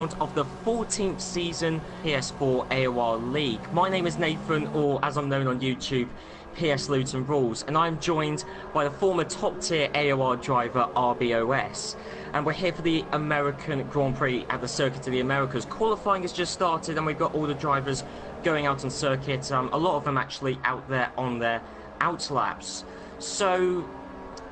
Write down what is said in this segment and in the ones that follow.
Of the 14th season PS4 AOR League. My name is Nathan, or as I'm known on YouTube, PS Luton Rules, and I'm joined by the former top-tier AOR driver RBOS. And we're here for the American Grand Prix at the Circuit of the Americas. Qualifying has just started, and we've got all the drivers going out on circuit. A lot of them actually out there on their outlaps. So,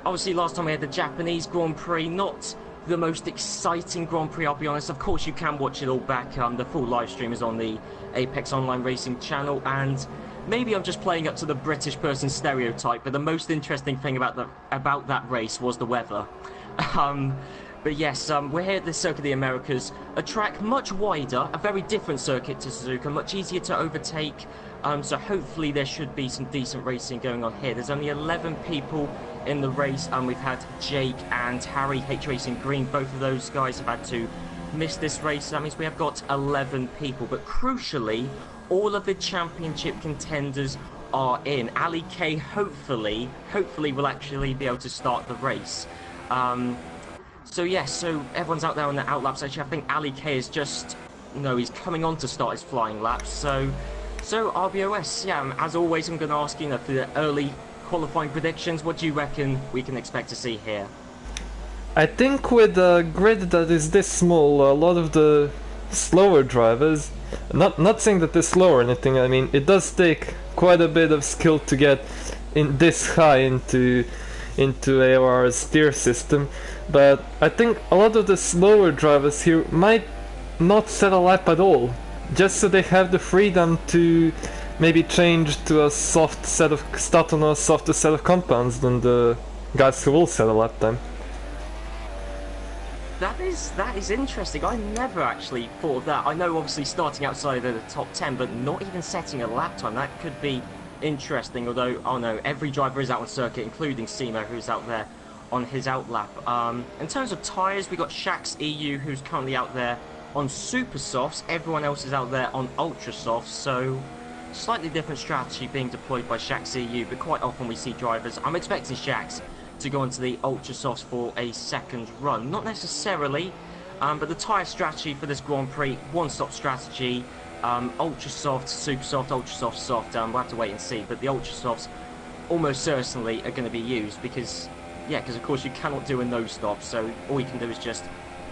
obviously, last time we had the Japanese Grand Prix, not the most exciting Grand Prix, I'll be honest. Of course, you can watch it all back. The full live stream is on the Apex Online Racing channel, and maybe I'm just playing up to the British person stereotype, but the most interesting thing about that race was the weather. But yes, we're here at the Circuit of the Americas, a track much wider, a very different circuit to Suzuka, much easier to overtake, so hopefully there should be some decent racing going on here. There's only 11 people in the race, and we've had Jake and Harry, H Racing Green, both of those guys have had to miss this race. That means we have got 11 people, but crucially, all of the championship contenders are in. Ali K hopefully will actually be able to start the race. So yes, so everyone's out there on the outlaps. Actually, I think Ali K is just, he's coming on to start his flying laps. So RBOS, yeah, as always, I'm going to ask you, for the early qualifying predictions, what do you reckon we can expect to see here? I think with a grid that is this small, a lot of the slower drivers, not saying that they're slow or anything, I mean, it does take quite a bit of skill to get in this high into AOR's steer system, but I think a lot of the slower drivers here might not set a lap at all, just so they have the freedom to maybe change to a start on a softer set of compounds than the guys who will set a lap time. That is interesting. I never actually thought of that. I know obviously starting outside of the top 10, but not even setting a lap time. That could be interesting, although, oh no, every driver is out on circuit, including Simo, who's out there on his outlap. In terms of tyres, we got Shax EU, who's currently out there on super softs. Everyone else is out there on ultra softs, so slightly different strategy being deployed by Shax EU, but quite often we see drivers. I'm expecting Shax to go into the ultra softs for a second run. Not necessarily, but the tyre strategy for this Grand Prix, one-stop strategy, ultra soft, super soft, ultra soft, soft. We'll have to wait and see, but the ultra softs almost certainly are going to be used because of course you cannot do a no stop, so all you can do is just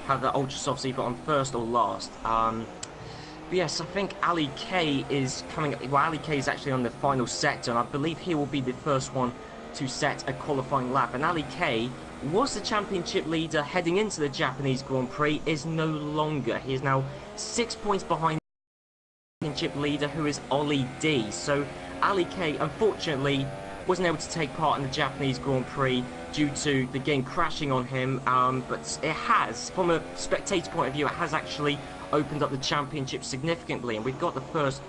have the ultra softs either on first or last. But yes, I think Ali K is coming. Well, Ali K is actually on the final sector, and I believe he will be the first one to set a qualifying lap. And Ali K was the championship leader heading into the Japanese Grand Prix, is no longer. He is now 6 points behind the championship leader, who is Ollie D. So Ali K, unfortunately, wasn't able to take part in the Japanese Grand Prix due to the game crashing on him, but it has, from a spectator point of view, it has actually opened up the championship significantly, and we've got the first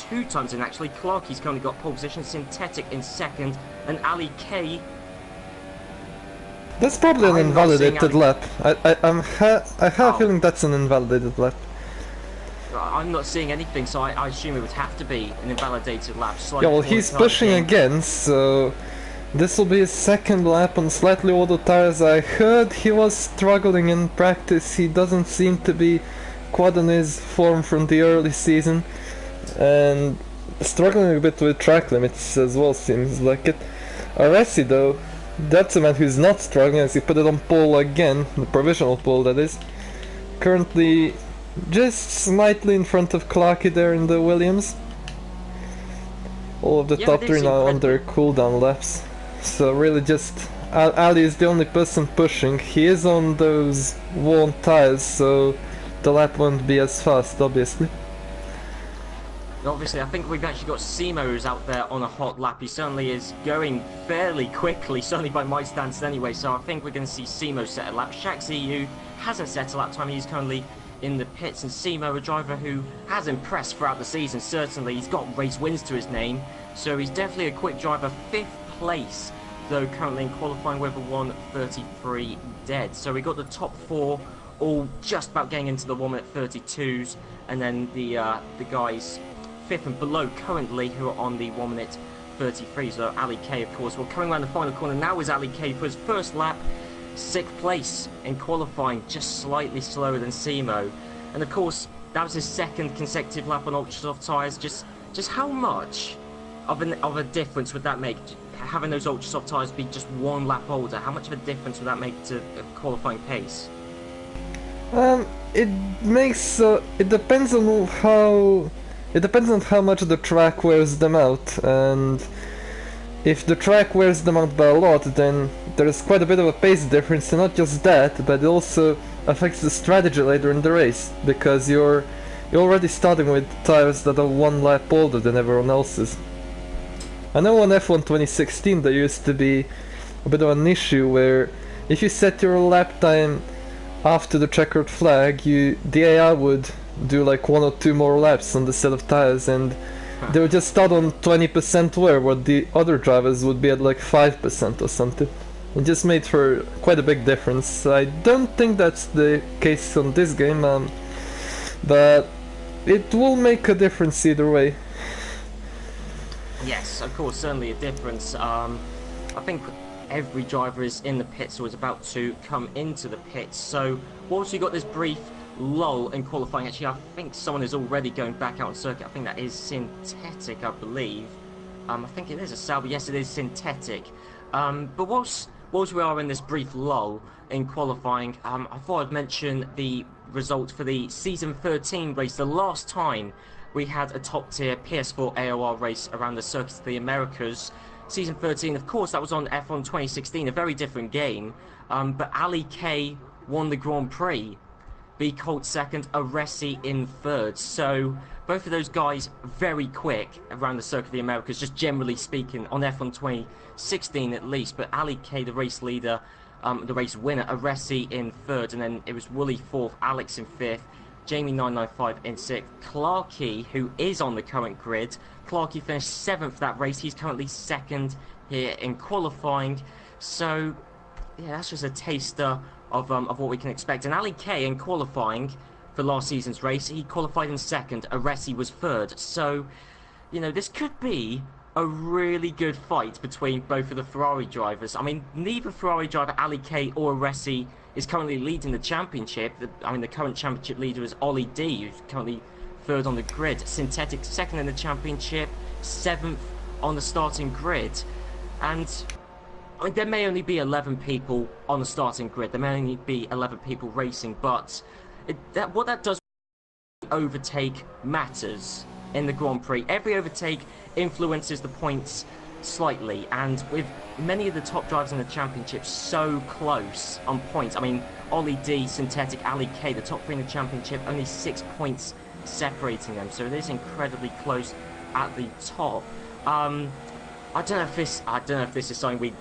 two times in. Actually, Clarkie's currently got pole position, Synthetic in second, and Ali K. That's probably an invalidated lap. I have a feeling that's an invalidated lap. I'm not seeing anything, so I assume it would have to be an invalidated lap. Yeah, well, he's pushing again, so this will be his second lap on slightly older tires. I heard he was struggling in practice. He doesn't seem to be quite on his form from the early season, and struggling a bit with track limits as well, seems like it. Aresi, though, that's a man who's not struggling, as he put it on pole again, the provisional pole that is. Currently just slightly in front of Clarkie there in the Williams. All of the top three now on their cooldown laps. So really just Ali is the only person pushing. He is on those worn tires, so the lap won't be as fast, obviously. Obviously, I think we've actually got Simo who's out there on a hot lap. He certainly is going fairly quickly, certainly by my stance anyway, so I think we're going to see Simo set a lap. Shax EU hasn't set a lap time. He's currently in the pits, and Simo, a driver who has impressed throughout the season. Certainly he's got race wins to his name, so he's definitely a quick driver. 5th place though, currently in qualifying with a 1:33 dead. So we got the top 4 all just about getting into the 1:32s, and then the guys 5th and below currently who are on the 1:33. So Ali K, of course. Well, coming around the final corner now is Ali K for his first lap. 6th place in qualifying, just slightly slower than Simo. And of course, that was his second consecutive lap on ultra soft tyres. Just how much of a difference would that make? Having those ultra soft tyres be just 1 lap older, how much of a difference would that make to qualifying pace? It makes it depends on how much the track wears them out, and if the track wears them out by a lot, then there's quite a bit of a pace difference, and not just that, but it also affects the strategy later in the race, because you're already starting with tires that are 1 lap older than everyone else's. I know on F1 2016 there used to be a bit of an issue where if you set your lap time after the checkered flag, the AI would do like 1 or 2 more laps on the set of tires, and they would just start on 20% wear, where the other drivers would be at like 5% or something. It just made for quite a big difference. I don't think that's the case on this game, but it will make a difference either way. Yes, of course, certainly a difference. I think every driver is in the pits or is about to come into the pits. So, whilst we got this brief lull in qualifying, actually, I think someone is already going back out on circuit. I think that is synthetic, I believe. I think it is a Sauber. Yes, it is synthetic. But whilst we are in this brief lull in qualifying, I thought I'd mention the result for the Season 13 race. The last time we had a top-tier PS4 AOR race around the circuits of the Americas. Season 13, of course, that was on F1 2016, a very different game. But Ali K won the Grand Prix. B Colt second, Aresi in third. So both of those guys very quick around the circuit of the Americas, just generally speaking, on F1 2016 at least. But Ali K, the race leader, the race winner, Aresi in third, and then it was Wooly fourth, Alex in fifth, Jamie 995 in sixth, Clarkey, who is on the current grid. Clarkey finished seventh for that race. He's currently second here in qualifying. So yeah, that's just a taster of what we can expect. And Ali K in qualifying for last season's race, he qualified in second. Aresi was third. So, you know, this could be a really good fight between both of the Ferrari drivers. I mean, neither Ferrari driver, Ali K or Aresi, is currently leading the championship. The current championship leader is Ollie D, who's currently third on the grid. Synthetic second in the championship, seventh on the starting grid. And I mean, there may only be 11 people on the starting grid. There may only be 11 people racing, but what that does, overtake matters in the Grand Prix. Every overtake influences the points slightly, and with many of the top drivers in the championship so close on points, I mean, Ollie D, Synthetic, Ali K, the top 3 in the championship, only 6 points separating them, so it is incredibly close at the top. I don't know if this is something we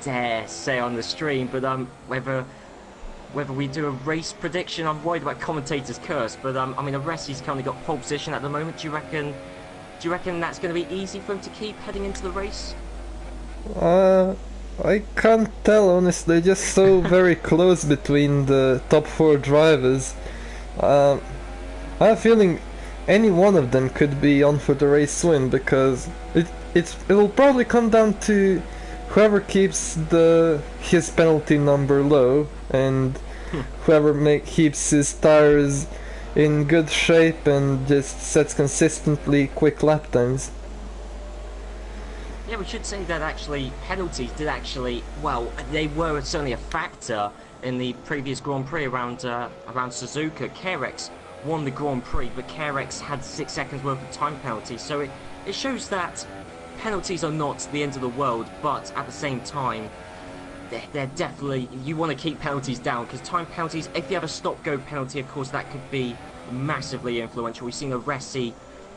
dare say on the stream, but whether we do a race prediction, I'm worried about commentators' curse. But I mean, Aresi's currently got pole position at the moment. Do you reckon that's going to be easy for him to keep heading into the race? I can't tell, honestly. Just so very close between the top 4 drivers. I have a feeling any one of them could be on for the race win, because it will probably come down to whoever keeps his penalty number low, and whoever keeps his tires in good shape and just sets consistently quick lap times. Yeah, we should say that actually penalties did actually, well, they were certainly a factor in the previous Grand Prix around Suzuka. Carex won the Grand Prix, but Carex had 6 seconds worth of time penalties, so it shows that penalties are not the end of the world, but at the same time, they're definitely, you want to keep penalties down, because time penalties, if you have a stop-go penalty, of course, that could be massively influential. We've seen Aresi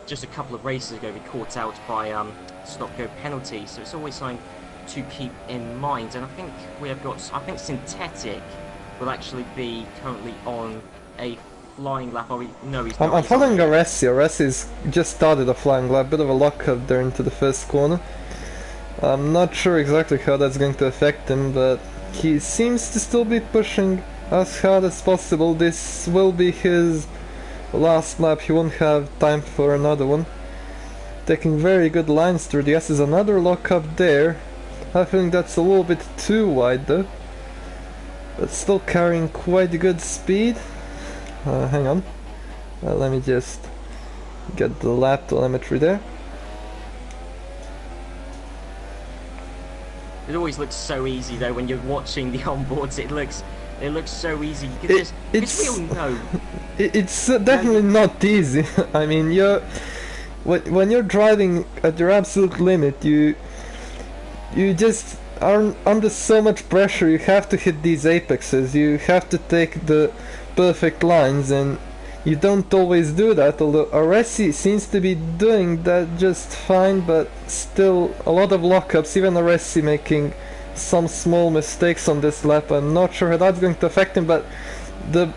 just a couple of races ago be caught out by stop-go penalties, so it's always something to keep in mind. And I think Synthetic will actually be currently on a flying lap. No, he's not. I'm following Aresi. Aresi's just started a flying lap, bit of a lock-up there into the first corner. I'm not sure exactly how that's going to affect him, but he seems to still be pushing as hard as possible. This will be his last lap. He won't have time for another one. Taking very good lines through the S's. Another lock-up there. I think that's a little bit too wide though. but still carrying quite good speed. Hang on, let me just get the lap telemetry there. It always looks so easy though when you're watching the onboards. It looks so easy. You can just, because we all know. It's definitely not easy. I mean, when you're driving at your absolute limit, you just are under so much pressure. You have to hit these apexes. You have to take the perfect lines, and you don't always do that. Although Aresi seems to be doing that just fine, but still a lot of lockups. Even Aresi making some small mistakes on this lap. I'm not sure how that's going to affect him, but the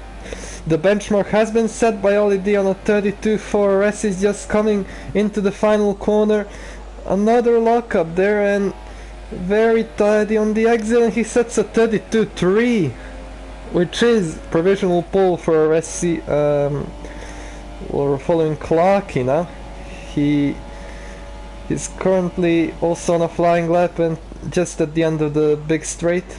benchmark has been set by Ollie D on a 32 for Aresi. Is just coming into the final corner. Another lockup there, and very tidy on the exit, and he sets a 32.3. Which is provisional pole for Aresi. We're following Clarky now. He's currently also on a flying lap and just at the end of the big straight.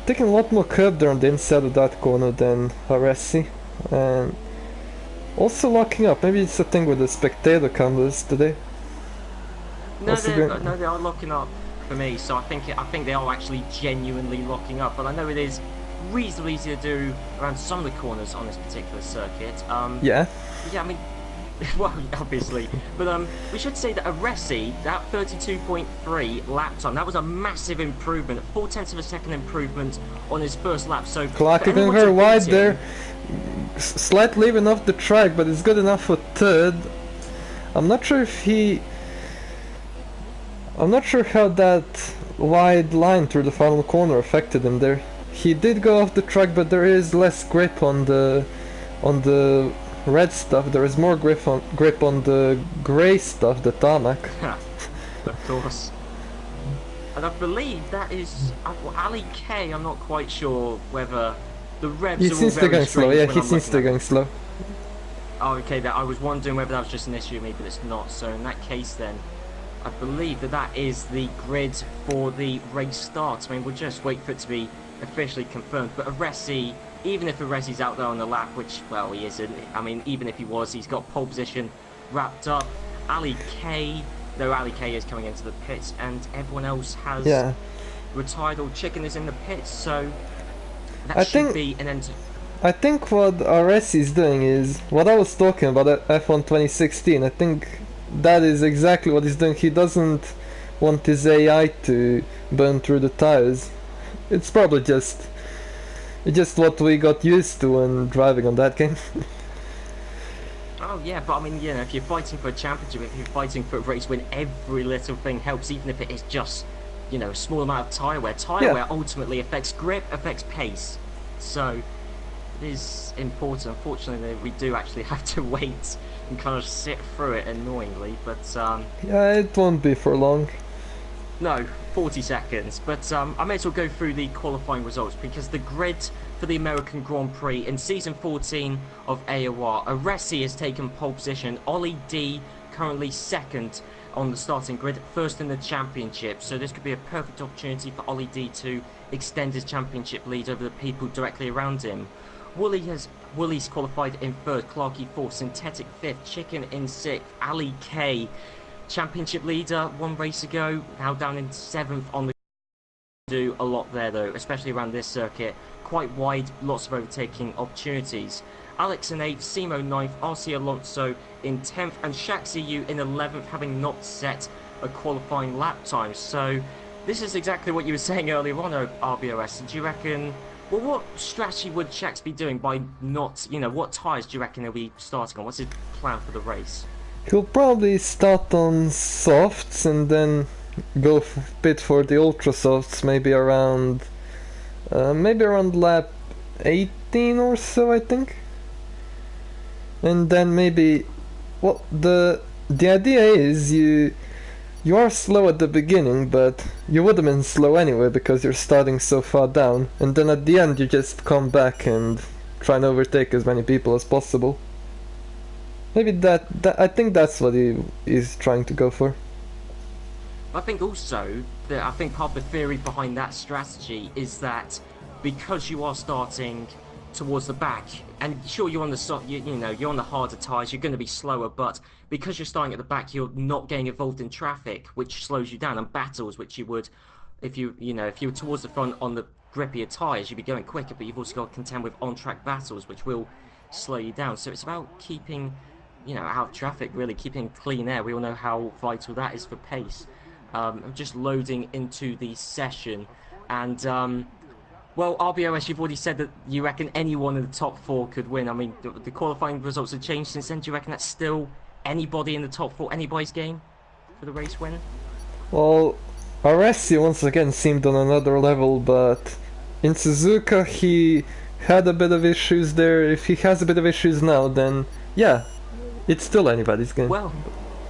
Taking a lot more curb there on the inside of that corner than Aresi. And also locking up. Maybe it's a thing with the spectator cameras today. No, they are locking up for me. So I think they are actually genuinely locking up. But I know it is reasonably easy to do around some of the corners on this particular circuit. Yeah, I mean, well, obviously, but we should say that Aresi, that 32.3 lap time, that was a massive improvement, 0.4 of a second improvement on his first lap. So Clark going very wide there, slightly even off the track, but it's good enough for third. I'm not sure how that wide line through the final corner affected him there. He did go off the track, but there is less grip on the red stuff. There is more grip on the grey stuff, the tarmac. Of course. And I believe that is Ali K. I'm not quite sure whether the revs he are all seems to be very going slow. Yeah, he seems to be going slow. Oh, okay. That I was wondering whether that was just an issue with me, but it's not. So in that case, then I believe that is the grid for the race start. I mean, we'll just wait for it to be officially confirmed, but Aresi, even if Aresi's out there on the lap, which, well, he isn't, I mean, even if he was, he's got pole position wrapped up. Ali K, though Ali K is coming into the pits, and everyone else has retired, or Chicken is in the pits, so that should be an end. I think what Aresi is doing is what I was talking about at F1 2016. I think that is exactly what he's doing. He doesn't want his AI to burn through the tires. It's probably just what we got used to when driving on that game. Oh yeah, but I mean, you know, if you're fighting for a championship, if you're fighting for a race win, every little thing helps, even if it is just, you know, a small amount of tyre wear. Tyre wear ultimately affects grip, affects pace. So it is important. Unfortunately, we do actually have to wait and kind of sit through it annoyingly, but yeah, it won't be for long. No, 40 seconds, but I may as well go through the qualifying results, because the grid for the American Grand Prix in Season 14 of AOR, Aresi has taken pole position, Ollie D currently second on the starting grid, first in the championship, so this could be a perfect opportunity for Ollie D to extend his championship lead over the people directly around him. Woolly's qualified in third, Clarky fourth, Synthetic fifth, Chicken in sixth, Ali K championship leader one race ago, now down in seventh on the do a lot there though, especially around this circuit, quite wide, lots of overtaking opportunities. Alex in 8th, Simo 9th, RC Alonso in 10th, and Shaq CU in 11th, having not set a qualifying lap time. So this is exactly what you were saying earlier on, RBOS. Do you reckon, well, what strategy would Shaq be doing by not, you know, what tyres do you reckon he'll be starting on? What's his plan for the race? He'll probably start on softs and then go bit for the ultra softs, maybe around lap 18 or so, I think. And then maybe, well, the idea is you are slow at the beginning, but you would have been slow anyway because you're starting so far down, and then at the end you just come back and try and overtake as many people as possible. Maybe that I think that's what he is trying to go for. I think also that part of the theory behind that strategy is that because you are starting towards the back, and sure, you're on the you're on the harder tyres, you're going to be slower, but because you're starting at the back, you're not getting involved in traffic, which slows you down, and battles, which you would if if you were towards the front on the grippier tyres, you'd be going quicker, but you've also got to contend with on-track battles, which will slow you down. So it's about keeping, out of traffic, really keeping clean air. We all know how vital that is for pace. I'm just loading into the session, and well, RBOS, you've already said that you reckon anyone in the top 4 could win. I mean, the qualifying results have changed since then. Do you reckon that's still anybody in the top 4, anybody's game for the race win? Well, Aresi once again seemed on another level, but in Suzuka he had a bit of issues there. If he has a bit of issues now, then yeah, it's still anybody's game. Well,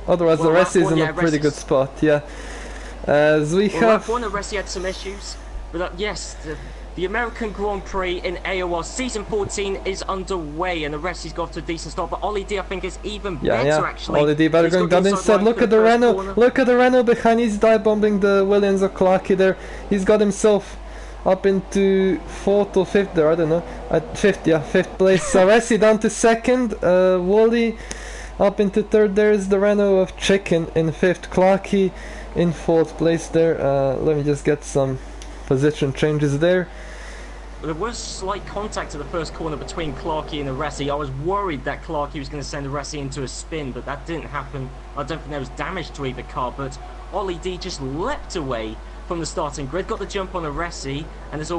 otherwise Aresi is in a pretty good spot, yeah. As we have... Well, Aresi had some issues, but yes, the American Grand Prix in AOR Season 14 is underway, and Aresi's got to a decent start, but Ollie D I think is even better actually. Ollie D better going down inside. Look at the Renault, look at the Renault behind, he's dive bombing the Williams or Clarky there. He's got himself up into 4th or 5th there, I don't know. At 5th, yeah, 5th place. Aresi down to 2nd, Wally up into 3rd, there's the Renault of Chicken in 5th, Clarky in 4th place there. Let me just get some position changes there. There was slight contact at the first corner between Clarky and Aresi. I was worried that Clarky was going to send Aresi into a spin, but that didn't happen. I don't think there was damage to either car, but Ollie D just leapt away from the starting grid, got the jump on Aresi, and there's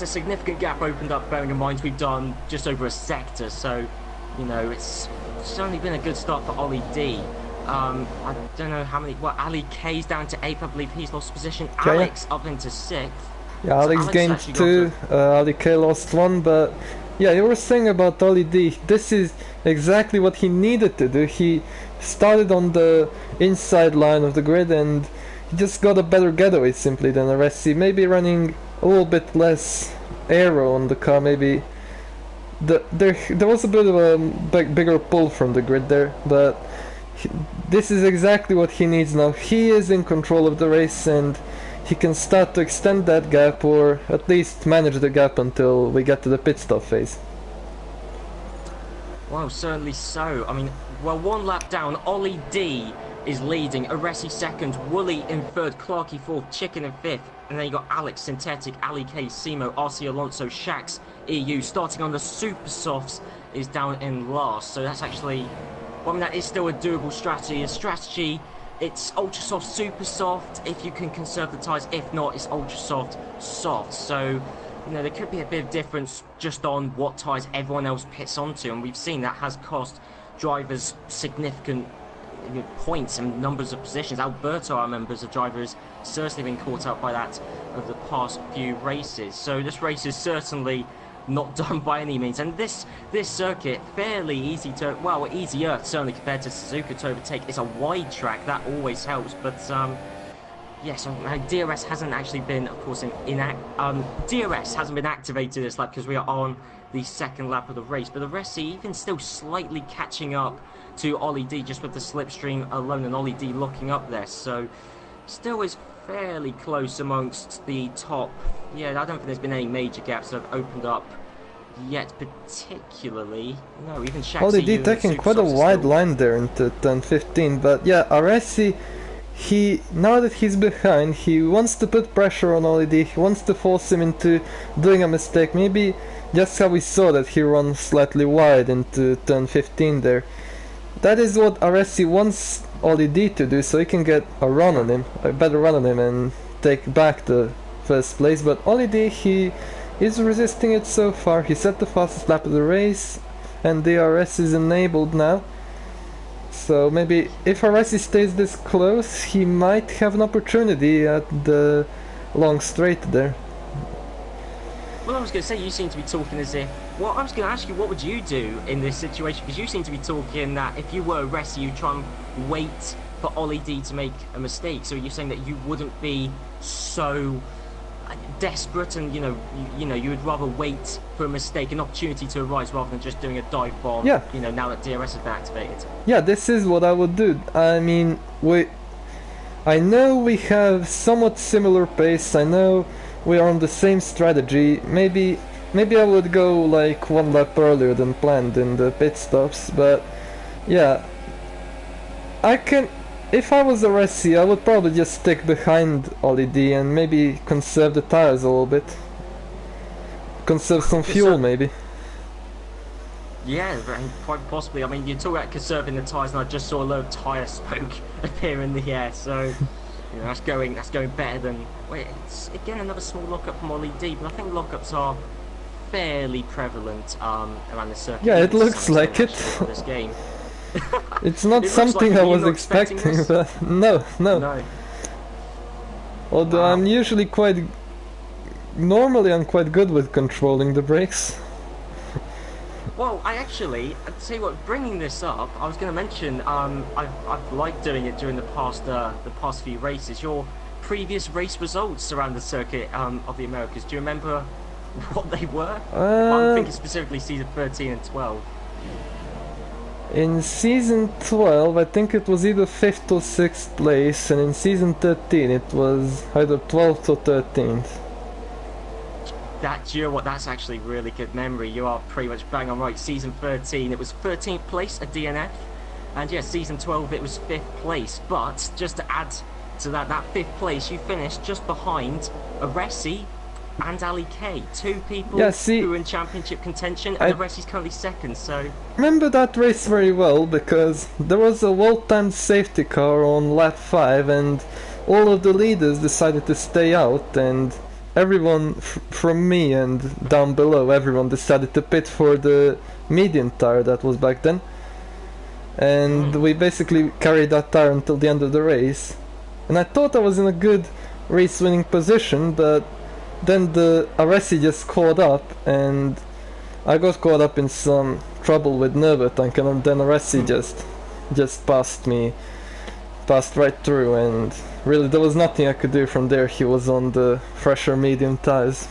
a significant gap opened up, bearing in mind we've done just over a sector, so it's only been a good start for Ollie D. I don't know how many. Well, Ali K's down to 8th. I believe he's lost position. Okay. Alex up into 6th. Yeah, Alex gained 2. Ali K lost 1. But yeah, you were saying about Ollie D. This is exactly what he needed to do. He started on the inside line of the grid, and he just got a better getaway simply than Aresi. Maybe running a little bit less aero on the car. Maybe there was a bit of a bigger pull from the grid there, but. This is exactly what he needs now. He is in control of the race, and he can start to extend that gap, or at least manage the gap until we get to the pit stop phase. Well, certainly so. I mean, well, 1 lap down, Ollie D is leading, Aresi 2nd, Wooly in 3rd, Clarky 4th, Chicken in 5th, and then you got Alex, Synthetic, Ali K, Simo, RC Alonso, Shax, EU, starting on the super softs, is down in last. So that's actually... Well, I mean, that is still a doable strategy. A strategy, it's ultra soft, super soft, if you can conserve the tyres. If not, it's ultra soft, soft. So, there could be a bit of difference just on what tyres everyone else pits onto. And we've seen that has cost drivers significant points and numbers of positions. Alberto, I remember, as a driver, has certainly been caught up by that over the past few races. So this race is certainly... not done by any means, and this circuit fairly easy to, well, easier certainly compared to Suzuka to overtake. It's a wide track, that always helps, but yes, DRS hasn't actually been, of course, DRS hasn't been activated this lap because we are on the 2nd lap of the race, but the rest even still slightly catching up to Ollie D just with the slipstream alone, and Ollie D locking up there, so still is fairly close amongst the top. Yeah, I don't think there's been any major gaps that have opened up yet, particularly. No, even Shaxi. Ollie D taking quite a wide line there into turn 15, but yeah, Aresi, now that he's behind, he wants to put pressure on Ollie D, he wants to force him into doing a mistake, maybe just how we saw that he runs slightly wide into turn 15 there. That is what Aresi wants Ollie D to do, so he can get a run on him, a better run on him, and take back the 1st place. But Ollie D, he is resisting it so far. He set the fastest lap of the race, and DRS is enabled now. So maybe if Aresi stays this close, he might have an opportunity at the long straight there. Well, I was going to say, you seem to be talking as if... Well, I was going to ask you, what would you do in this situation? Because you seem to be talking that if you were Aresi, you'd try and wait for Ollie D to make a mistake. So you're saying that you wouldn't be so desperate, and you would rather wait for a mistake, an opportunity to arise, rather than just doing a dive bomb. Yeah. Now that DRS has been activated. Yeah, this is what I would do. I mean, I know we have somewhat similar pace. I know we are on the same strategy, maybe I would go like one lap earlier than planned in the pit stops, but yeah, I can. If I was a Resi, I would probably just stick behind Ollie D and maybe conserve the tires a little bit. Conserve some fuel, maybe. Yeah, and quite possibly. I mean, you talk about conserving the tyres, and I just saw a load of tyre smoke appear in the air. So, you know, that's going better than. Wait, it's again another small lockup from Ollie D, but I think lockups are fairly prevalent around the circuit. Yeah, it looks like it. This game. It's not it something like I was expecting, but no. Although wow. I'm usually normally I'm quite good with controlling the brakes. Well, I'd tell you what, bringing this up, I was going to mention, I've liked doing it during the past few races. Your previous race results around the circuit of the Americas, do you remember what they were? I'm thinking specifically season 13 and 12. In season 12, I think it was either 5th or 6th place, and in season 13 it was either 12th or 13th. Do you know what, that's actually really good memory. You are pretty much bang on right. Season 13, it was 13th place at DNF, and yeah, season 12 it was 5th place. But just to add to that 5th place, you finished just behind Aresi and Ali K, two people who were in championship contention, and Aresi's currently 2nd. So remember that race very well, because there was a well-timed safety car on lap 5, and all of the leaders decided to stay out, and everyone from me and down below, everyone decided to pit for the medium tire that was back then. And we basically carried that tire until the end of the race. And I thought I was in a good race-winning position, but then the Aresi just caught up, and I got caught up in some trouble with Nürburgring, and then Aresi just passed right through, and really there was nothing I could do from there. He was on the fresher medium tires.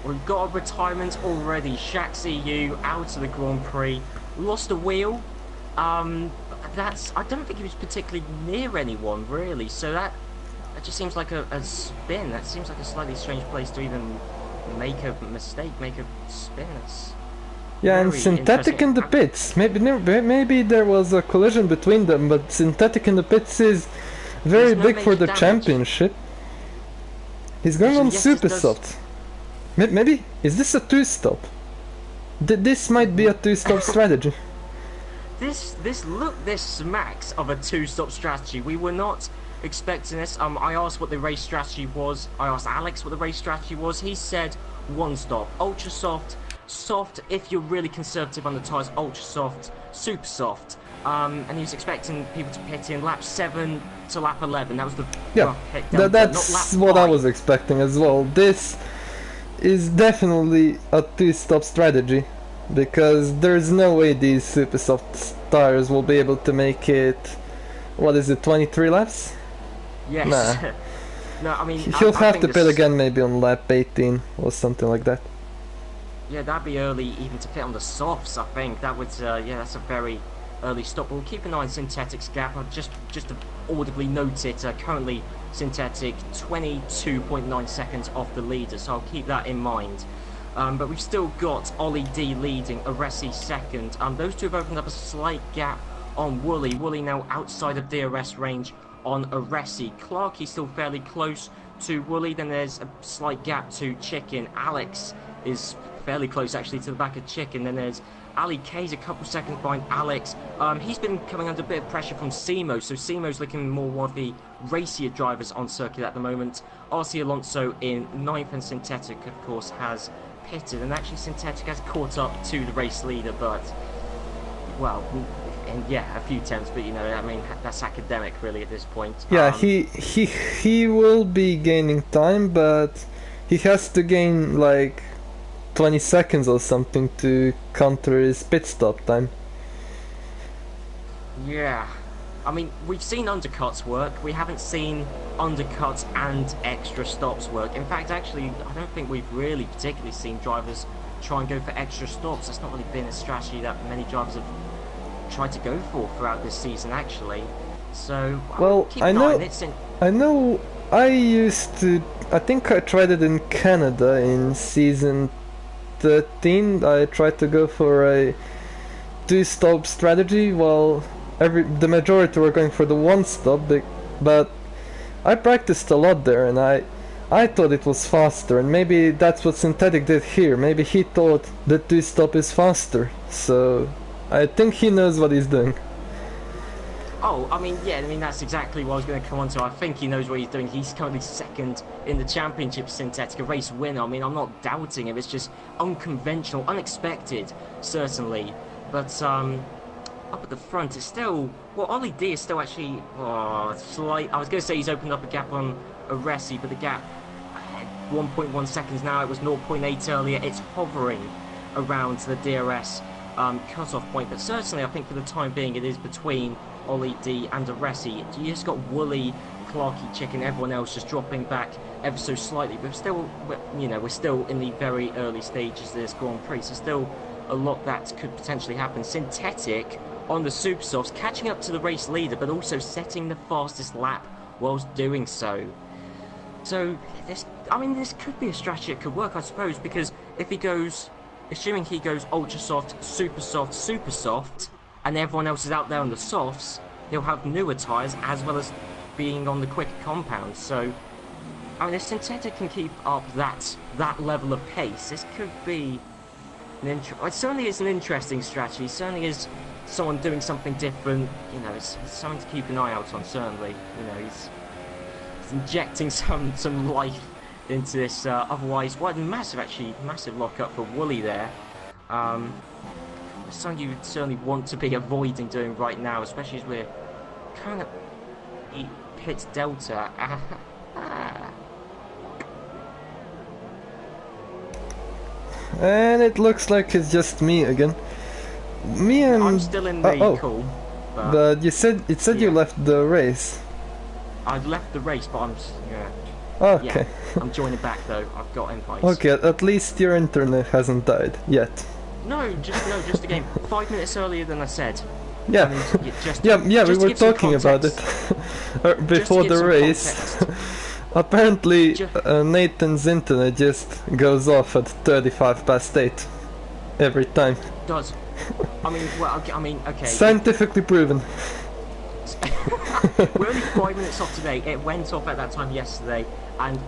We've got a retirement already. Shax EU out of the Grand Prix, lost a wheel. I don't think he was particularly near anyone really, so that just seems like a spin. That seems like a slightly strange place to even make a mistake, make a spin. Yeah, and synthetic in the pits. Maybe there was a collision between them, but synthetic in the pits is very big for the championship. He's going on super soft. Maybe is this a 2-stop? This might be a 2-stop strategy. This smacks of a 2-stop strategy. We were not expecting this. I asked what the race strategy was. I asked Alex what the race strategy was. He said 1-stop, ultra soft. Soft if you're really conservative on the tyres, ultra soft, super soft, and he was expecting people to pit in lap 7 to lap 11. That was the that's what I was expecting as well. This is definitely a 2-stop strategy, because there's no way these super soft tires will be able to make it. What is it, 23 laps? Yes. Nah. No, I mean he'll have to pit again maybe on lap 18 or something like that. Yeah, that'd be early even to fit on the softs, I think. That would, yeah, that's a very early stop. We'll keep an eye on Synthetic's gap. I'll just to audibly note it, currently Synthetic 22.9 seconds off the leader, so I'll keep that in mind. But we've still got Ollie D leading, Aresi 2nd. Those two have opened up a slight gap on Wooly. Wooly now outside of DRS range on Aresi. Clarkey still fairly close to Wooly. Then there's a slight gap to Chicken. Alex is fairly close actually to the back of Chicken. Then there's Ali K's a couple seconds behind Alex. He's been coming under a bit of pressure from Simo, so Simo's looking more one of the racier drivers on circuit at the moment. RC Alonso in 9th, and Synthetic of course has pitted, and actually Synthetic has caught up to the race leader, but well, and yeah, a few tenths, but you know, I mean, that's academic really at this point. Yeah, he will be gaining time, but he has to gain like 20 seconds or something to counter his pit stop time. Yeah, I mean, we've seen undercuts work. We haven't seen undercuts and extra stops work. In fact, actually, I don't think we've really particularly seen drivers try and go for extra stops. That's not really been a strategy that many drivers have tried to go for throughout this season, actually. So, well, I know I think I tried it in Canada in season 13. I tried to go for a two-stop strategy while the majority were going for the one-stop, but I practiced a lot there and I thought it was faster, and maybe that's what Synthetic did here. Maybe he thought that two-stop is faster, so I think he knows what he's doing. Oh, I mean, yeah, I mean, that's exactly what I was going to come on to. I think he knows what he's doing. He's currently second in the championship, Synthetic, a race winner. I mean, I'm not doubting him. It's just unconventional, unexpected, certainly. But up at the front, it's still... Well, Ollie D is still actually... Oh, slight... I was going to say he's opened up a gap on Aresi, but the gap... 1.1 seconds now. It was 0.8 earlier. It's hovering around the DRS cut-off point. But certainly, I think for the time being, it is between Ollie D and Aresi. You just got Wooly, Clarky Chicken, everyone else just dropping back ever so slightly. But still, you know, we're still in the very early stages of this Grand Prix. So still a lot that could potentially happen. Synthetic on the Super Softs, catching up to the race leader, but also setting the fastest lap whilst doing so. So, this could be a strategy that could work, I suppose, because if he goes, assuming he goes ultra soft, super soft, and everyone else is out there on the softs, he'll have newer tyres as well as being on the quicker compounds. So, I mean, if Synthetic can keep up that level of pace, this could be it certainly is an interesting strategy. It certainly is someone doing something different. You know, it's something to keep an eye out on. Certainly, you know, he's injecting some life into this. Otherwise, what a massive lockup for Wooly there. Something you certainly want to be avoiding doing right now, especially as we're kind of pit delta. And it looks like it's just me again. Me and I'm still in the call. But you said you left the race. I've left the race, but Okay. Yeah, I'm joining back though. I've got invites. Okay, at least your internet hasn't died yet. No, just a game. 5 minutes earlier than I said. Yeah. I mean, just we were talking about it before the race. Apparently, Nathan's internet just goes off at 35 past 8 every time. It does. I mean, okay. Scientifically proven. We're only 5 minutes off today. It went off at that time yesterday, and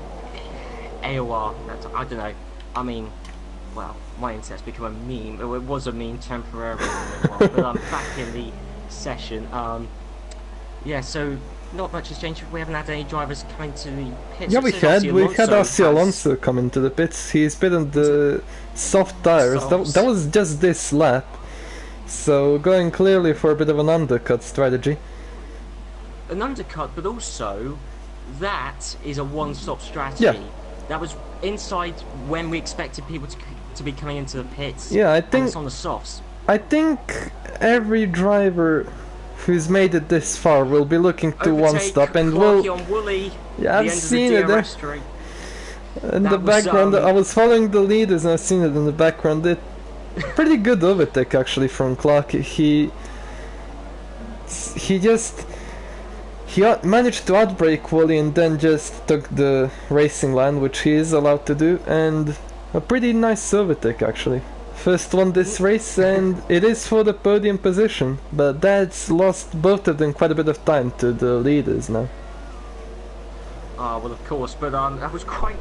AOR. I don't know. I mean, well, my internet's become a meme. It was a meme temporarily, but I'm back in the session. Yeah, so not much has changed. We haven't had any drivers coming to the pits. Yeah, we had Ossie Alonso come into the pits. He's been on the soft tires. That was just this lap. So going clearly for a bit of an undercut strategy. An undercut, but also that is a one-stop strategy. Yeah. That was inside when we expected people to be coming into the pits. Yeah, I think it's on the softs. I think every driver who's made it this far will be looking to one stop and will. On Wooly, yeah, I've seen it there. In the background, I was following the leaders and I've seen it in the background. It pretty good overtake actually from Clark. He managed to outbrake Wooly and then just took the racing line, which he is allowed to do, and a pretty nice overtake actually. First one this race, and it is for the podium position, but that's lost both of them quite a bit of time to the leaders now. Well, of course, but that was quite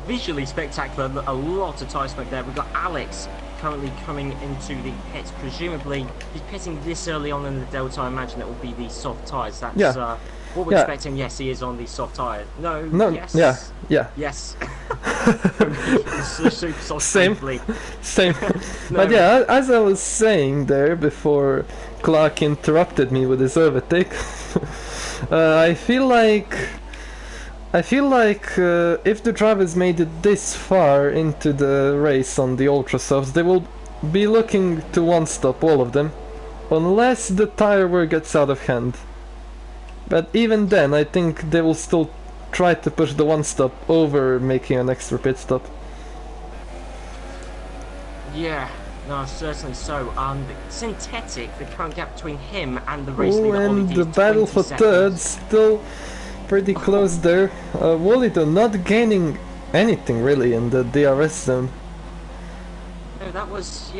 visually spectacular. A lot of tyre smoke there. We've got Alex currently coming into the pits. Presumably, he's pitting this early on in the Delta. I imagine it will be the soft tyres. That's what we're expecting. Yes, he is on the soft tyre. No. Yes. Yeah. Yes. Same. No. But yeah, as I was saying there before Clark interrupted me with his overtake, I feel like if the drivers made it this far into the race on the Ultra Softs, they will be looking to one stop, all of them, unless the tire wear gets out of hand. But even then, I think they will still try to push the one stop over making an extra pit stop. Yeah, no, certainly so. Synthetic, the current gap between him and the race leader, and the battle for third pretty close there. Wally though not gaining anything really in the DRS zone. No, that was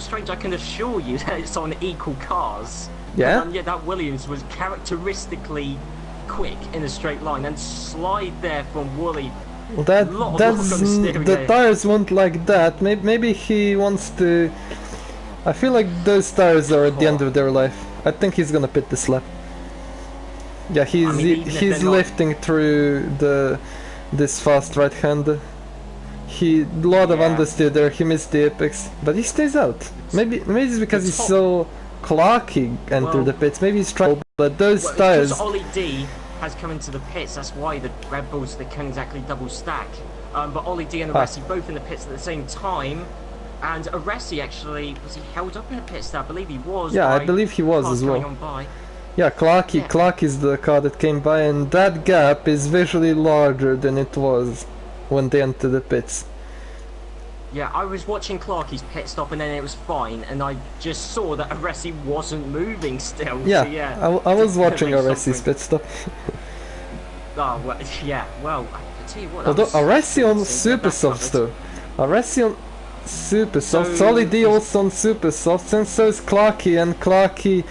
strange. I can assure you that it's on equal cars. Yeah? And yeah, that Williams was characteristically quick in a straight line, and slide there from Wooly. That's the tires won't like that. Maybe he wants to. I feel like those tires are at the end of their life. I think he's gonna pit this lap. Yeah, he's lifting through this fast right hander. A lot of understeer there. He missed the apex, but he stays out. Maybe it's because he's so Clarky entered the pits. Maybe he's trying, but those tires. Because Ollie D has come into the pits. That's why the Red Bulls, they can't exactly double stack. But Ollie D and Aresi both in the pits at the same time. And Aresi actually, was he held up in the pits? I believe he was. Yeah, I believe he was as well. Yeah, Clark is the car that came by, and that gap is visually larger than it was when they entered the pits. Yeah, I was watching Clarky's pit stop and then it was fine, and I just saw that Aresi wasn't moving still. Yeah, so yeah I was watching Aresi's pit stop. Oh, well, yeah, well, I tell you what. Although Aresi on super softs though. Aresi on super softs, Ollie D also on super softs, and so is Clarky, and Clarky,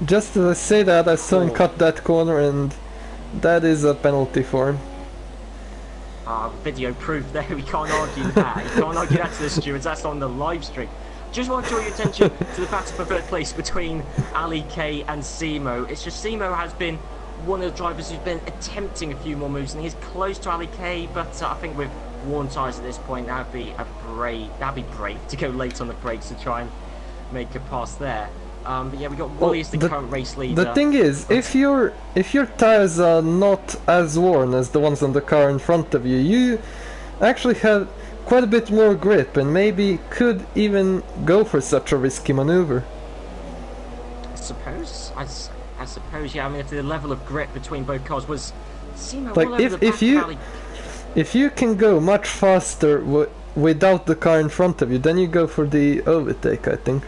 just as I say that, I saw him cut that corner, and that is a penalty for him. Video proof there, we can't argue that. You can't argue that to the stewards, that's on the live stream. Just want to draw your attention to the battle for third place between Ali K and Simo. It's just Simo has been one of the drivers who's been attempting a few more moves, and he's close to Ali K, but I think with worn tyres at this point, that'd be brave to go late on the brakes to try and make a pass there. But yeah, we got Wooly as the current race leader. The thing is, if your tires are not as worn as the ones on the car in front of you, you actually have quite a bit more grip and maybe could even go for such a risky maneuver. I suppose, yeah. I mean, if the level of grip between both cars was like if you can go much faster without the car in front of you, then you go for the overtake, I think.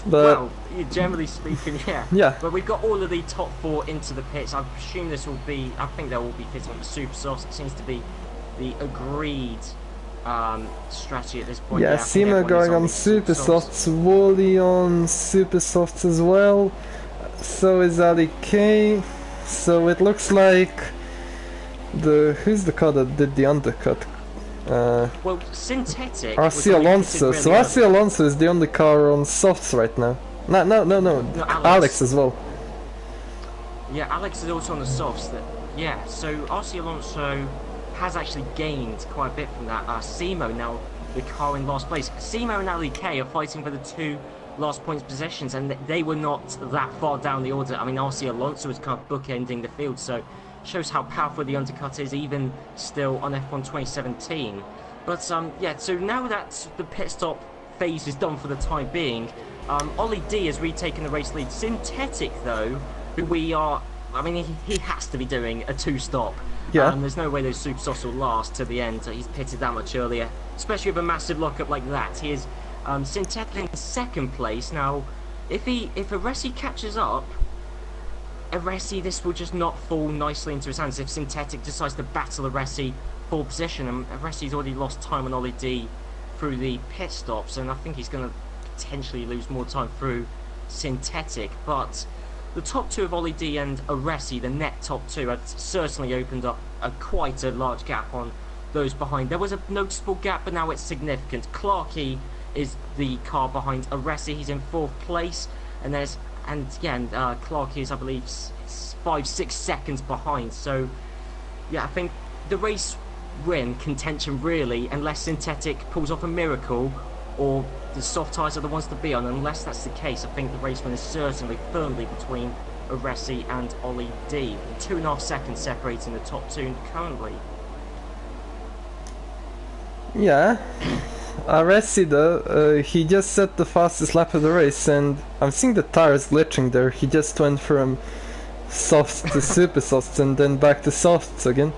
But well, generally speaking, yeah. Yeah. But we've got all of the top four into the pits. I presume this will be. I think they'll all be fitting on the super softs. It seems to be the agreed strategy at this point. Yeah, Simo going on super softs, Wally on super softs as well. So is Ali K. So it looks like who's the car that did the undercut? Well, synthetic. RC Alonso. So RC Alonso is the only car on softs right now. No. Alex as well. Yeah, Alex is also on the softs. Yeah, so RC Alonso has actually gained quite a bit from that. Simo now the car in last place. Simo and Ali K are fighting for the two last points possessions, and they were not that far down the order. I mean, RC Alonso was kind of bookending the field, so shows how powerful the undercut is, even still on F1 2017. But yeah, so now that the pit stop phase is done for the time being, Ollie D has retaken the race lead. Synthetic, though, I mean, he has to be doing a two-stop. Yeah. There's no way those super softs will last to the end. He's pitted that much earlier, especially with a massive lockup like that. He is Synthetic in second place. Now, if Aresi catches up, Aresi, this will just not fall nicely into his hands if Synthetic decides to battle Aresi for position, and Aresi's already lost time on Ollie D through the pit stops, and I think he's going to potentially lose more time through Synthetic. But the top two of Ollie D and Aresi, the net top two, had certainly opened up quite a large gap on those behind. There was a noticeable gap, but now it's significant. Clarky is the car behind Aresi. He's in fourth place, and Clarky is, I believe, 5-6 seconds behind. So yeah, I think the race win contention really, unless Synthetic pulls off a miracle or the soft tyres are the ones to be on. Unless that's the case, I think the race win is certainly firmly between Aresi and Ollie D. 2.5 seconds separating the top two currently. Yeah. Aresi though, he just set the fastest lap of the race, and I'm seeing the tires glitching there. He just went from softs to super softs and then back to softs again.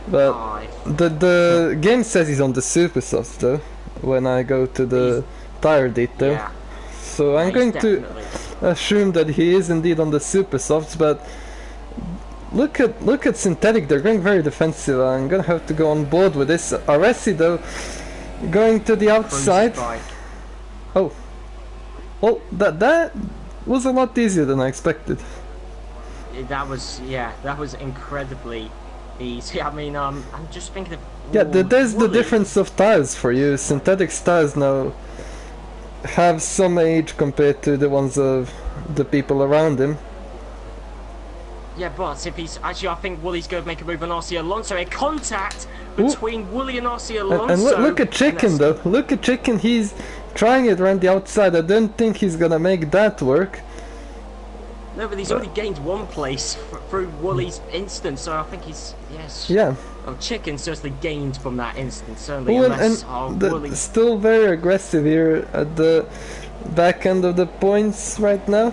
But the game says he's on the super softs though, when I go to the tire detail. Yeah. So I'm going to assume that he is indeed on the super softs, but look at Synthetic. They're going very defensive. I'm gonna have to go on board with this. Aresi though, going to the outside. Oh, well, that was a lot easier than I expected. That was incredibly easy. I mean, I'm just thinking of. Yeah, there's the difference of tires for you. Synthetic tires now have some age compared to the ones of the people around him. Yeah, but if he's actually, I think Wooly's going to make a move on RC Alonso. A contact between Wooly and RC Alonso. And look at Chicken though. Look at Chicken. He's trying it around the outside. I don't think he's gonna make that work. No, but he's already gained one place through Wooly's instance, so I think he's Yeah. Well, Chicken certainly gained from that instance, certainly. Oh, Unless Wooly still very aggressive here at the back end of the points right now.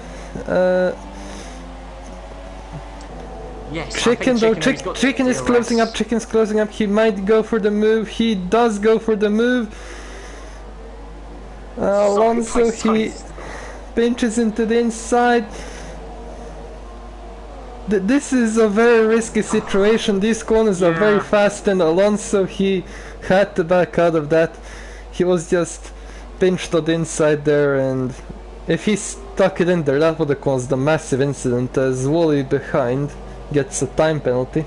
Yes, Chicken though, Chicken is closing up. Chicken's closing up. He might go for the move. He does go for the move. Alonso, he pinches into the inside. This is a very risky situation. These corners are very fast, and Alonso, he had to back out of that. He was just pinched on the inside there, and if he stuck it in there, that would have caused a massive incident, as Wooly behind gets a time penalty.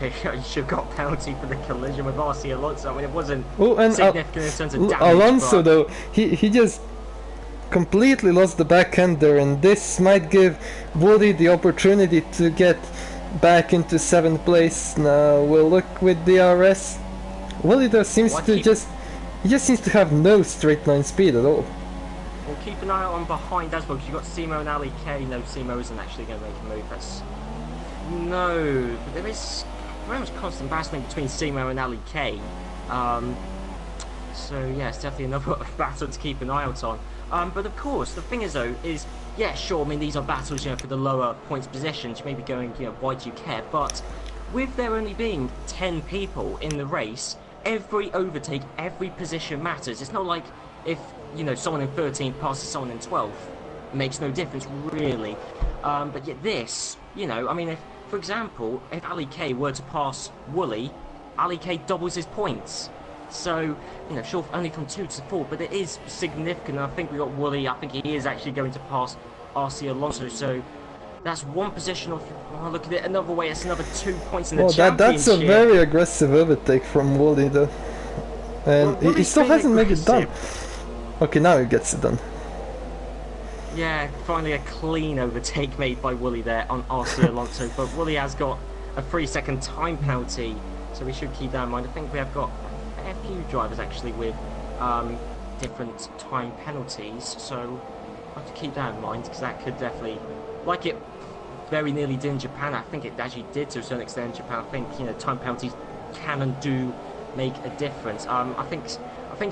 You should have got a penalty for the collision with RC Alonso. I mean, it wasn't and significant in terms of damage. Alonso though, he just completely lost the back end there, and this might give Woody the opportunity to get back into 7th place. Now we'll look with DRS. Woody though seems to just seems to have no straight line speed at all. We'll keep an eye out on behind as well, because you've got Simo and Ali K. No, Simo isn't actually going to make a move. No, but there is very much constant battling between Simo and Ali K. So yeah, it's definitely another battle to keep an eye out on. But of course, the thing is though, yeah, sure, I mean, these are battles, for the lower points positions. You may be going, why do you care? But with there only being 10 people in the race, every overtake, every position matters. It's not like if, someone in 13th passes someone in 12th. It makes no difference, really. But yet this, I mean, if, for example, if Ali K were to pass Wooly, Ali K doubles his points. So, sure, only from 2 to 4, but it is significant. I think we got Wooly. I think he is actually going to pass RC Alonso. So that's one position off. Oh, look at it another way. It's another 2 points in the championship. That's a very aggressive overtake from Wooly, though, and he still hasn't made it done. Okay, now he gets it done. Yeah, finally a clean overtake made by Wooly there on RC Alonso. But Wooly has got a 3-second time penalty, so we should keep that in mind. I think we have got a few drivers actually with different time penalties, so I have to keep that in mind, because that could definitely, like it very nearly did in Japan. I think it actually did to a certain extent in Japan. I think time penalties can and do make a difference. I think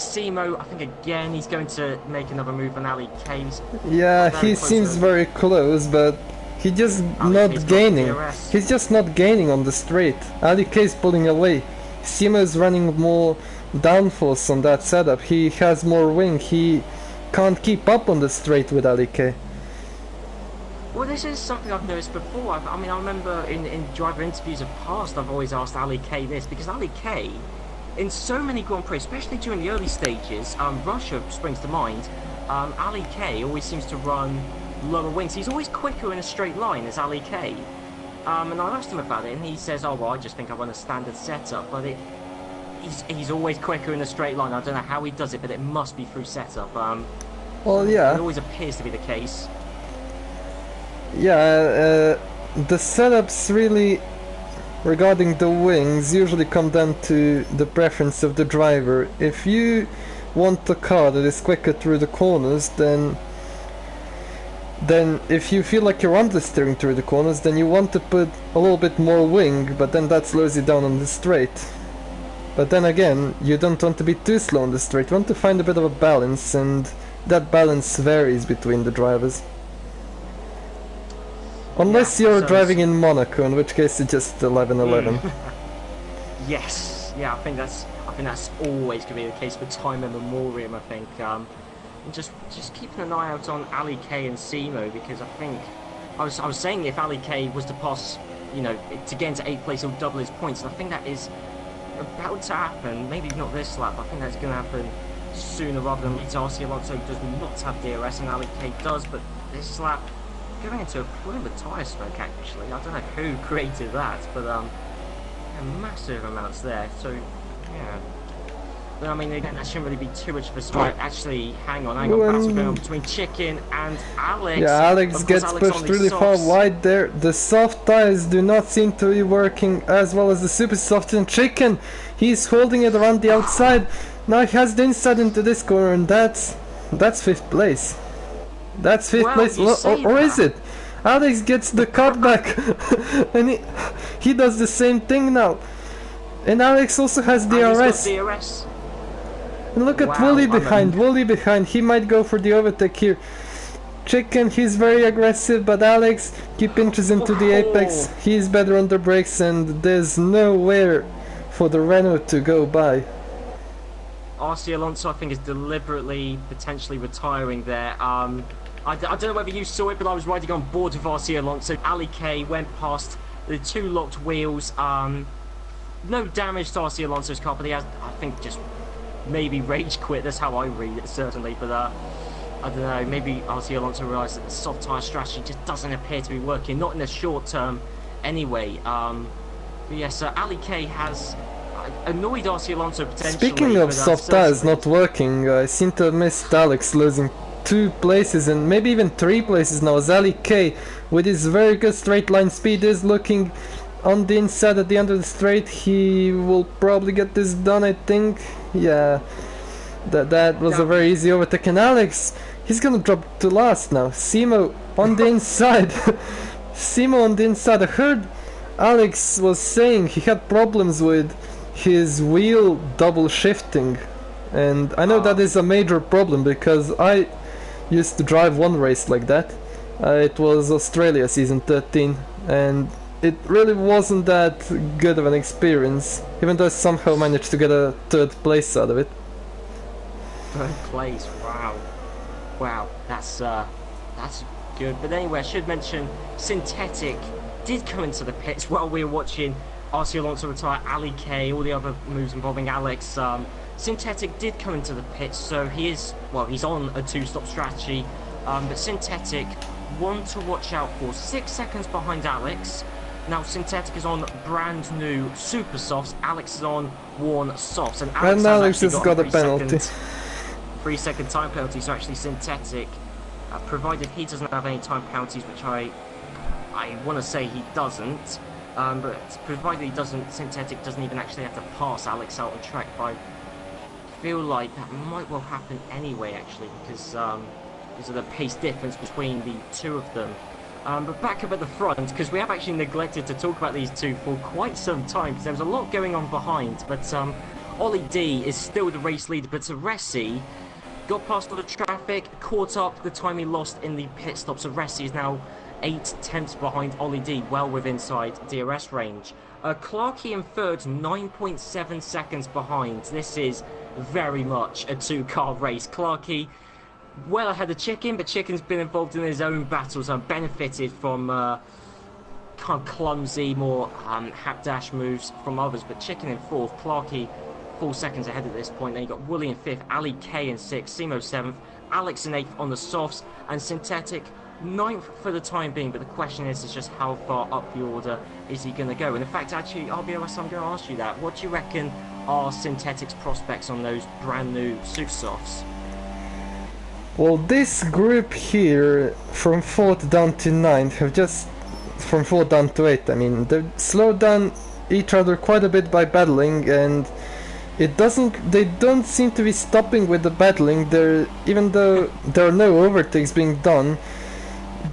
Simo, again he's going to make another move on Ali K's. Yeah, he seems very close, but he's just not gaining. He's just not gaining on the straight. Ali K's pulling away. Simo is running more downforce on that setup. He has more wing. He can't keep up on the straight with Ali K. Well, this is something I've noticed before. I mean, I remember in driver interviews of past, I've always asked Ali K this, because Ali K, in so many Grand Prix, especially during the early stages, Russia springs to mind, Ali K always seems to run lower wings. He's always quicker in a straight line as Ali K. And I asked him about it, and he says, oh, well, I just think I run a standard setup, but he's always quicker in a straight line. I don't know how he does it, but it must be through setup. Well, yeah. It always appears to be the case. Yeah, the setups really, regarding the wings, usually come down to the preference of the driver. If you want a car that is quicker through the corners, then if you feel like you're understeering through the corners, then you want to put a little bit more wing, but then that slows you down on the straight. But then again, you don't want to be too slow on the straight. You want to find a bit of a balance, and that balance varies between the drivers. Unless you're driving in Monaco, in which case it's just 11-11. Yes, yeah, I think that's always going to be the case for time and memoriam. I think, and just keeping an eye out on Ali K and Simo, because I think I was saying if Ali K was to pass, you know, to get into 8th place, he'll double his points. And I think that is about to happen. Maybe not this lap. I think that's going to happen sooner rather than later. RC Alonso does not have DRS and Ali K does, but this lap going into a plume of tyre smoke. Actually, I don't know who created that, but massive amounts there. So yeah. But I mean, again, that shouldn't really be too much of a strike. Actually, hang on, battle going on between Chicken and Alex. Yeah, Alex gets pushed really far wide there. The soft tires do not seem to be working as well as the super soft, and Chicken, he's holding it around the outside. Now he has the inside into this corner, and that's 5th place. That's 5th place, or is it? Alex gets the cutback, and he does the same thing now. And Alex also has DRS. And look at Wooly behind, he might go for the overtake here. Chicken, he's very aggressive, but Alex, keep inches into the apex. He's better on the brakes, and there's nowhere for the Renault to go by. RC Alonso, I think, is deliberately potentially retiring there. I don't know whether you saw it, but I was riding on board with RC Alonso. Ali K went past the 2 locked wheels. No damage to RC Alonso's car, but he has, I think, just maybe rage quit. That's how I read it, certainly. But I don't know, maybe RC Alonso realised that the soft tyre strategy just doesn't appear to be working, not in the short term anyway. But yes, Ali K has annoyed RC Alonso potentially. Speaking of soft tyres not working, I seem to have missed Alex losing 2 places and maybe even 3 places now, as Ali K, with his very good straight line speed, is looking on the inside at the end of the straight. He will probably get this done, I think. Yeah, that was a very easy overtake. And Alex, he's gonna drop to last now. Simo on the inside. Simo on the inside. I heard Alex was saying he had problems with his wheel double shifting, and I know that is a major problem because I used to drive one race like that. It was Australia season 13, and it really wasn't that good of an experience, even though I somehow managed to get a 3rd place out of it. 3rd place, wow. Wow, that's good. But anyway, I should mention Synthetic did come into the pits while we were watching RC Alonso retire, Ali K, all the other moves involving Alex. Synthetic did come into the pits, so he's on a 2-stop strategy. But Synthetic, one to watch out for, 6 seconds behind Alex. Now Synthetic is on brand new super softs. Alex is on worn softs, and Alex has got a penalty. 3-second time penalty. So actually, Synthetic, provided he doesn't have any time penalties, which I want to say he doesn't. But provided he doesn't, Synthetic doesn't even actually have to pass Alex out on track. But I feel like that might well happen anyway, actually, because of the pace difference between the 2 of them. But back up at the front, because we have actually neglected to talk about these 2 for quite some time, because there was a lot going on behind. But Ollie D is still the race leader, but Ressi got past all the traffic, caught up the time he lost in the pit stop. So Ressi is now 8 tenths behind Ollie D, well within inside DRS range. Clarkey in 3rd, 9.7 seconds behind. This is very much a 2-car race. Clarkey well ahead of Chicken, but Chicken's been involved in his own battles and benefited from kind of clumsy, more hapdash moves from others. But Chicken in 4th, Clarkey 4 seconds ahead at this point. Then you got Wooly in 5th, Ali K in 6th, Simo 7th, Alex in 8th on the softs, and Synthetic 9th for the time being. But the question is just how far up the order is he going to go? And in fact, actually, RBOS, I'm going to ask you that. What do you reckon are Synthetic's prospects on those brand new super softs? Well, this group here, from 4th down to 9th, have just, from 4th down to 8th, I mean, they've slowed down each other quite a bit by battling, and they don't seem to be stopping with the battling. Even though there are no overtakes being done,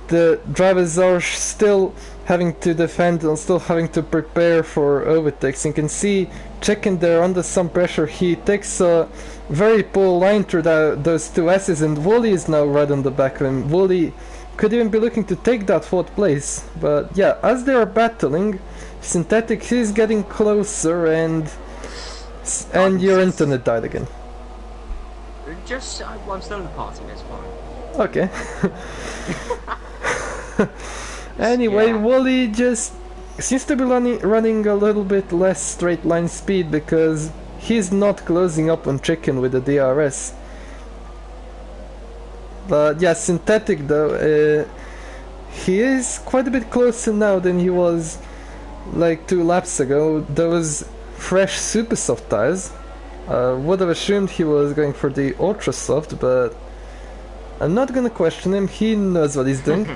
the drivers are still having to defend and still having to prepare for overtakes. You can see Chicken there under some pressure. He takes a very poor line through those 2 S's, and Wooly is now right on the back of him. Wooly could even be looking to take that 4th place. But yeah, as they are battling, Synthetic is getting closer, and your internet died again. I'm still in the party, that's fine. Okay. Anyway, Yeah. Wally just seems to be running a little bit less straight line speed because he's not closing up on Chicken with the DRS. But yeah, Synthetic though, he is quite a bit closer now than he was like 2 laps ago. Those fresh super soft tires. Would have assumed he was going for the ultra soft, but I'm not gonna question him. He knows what he's doing.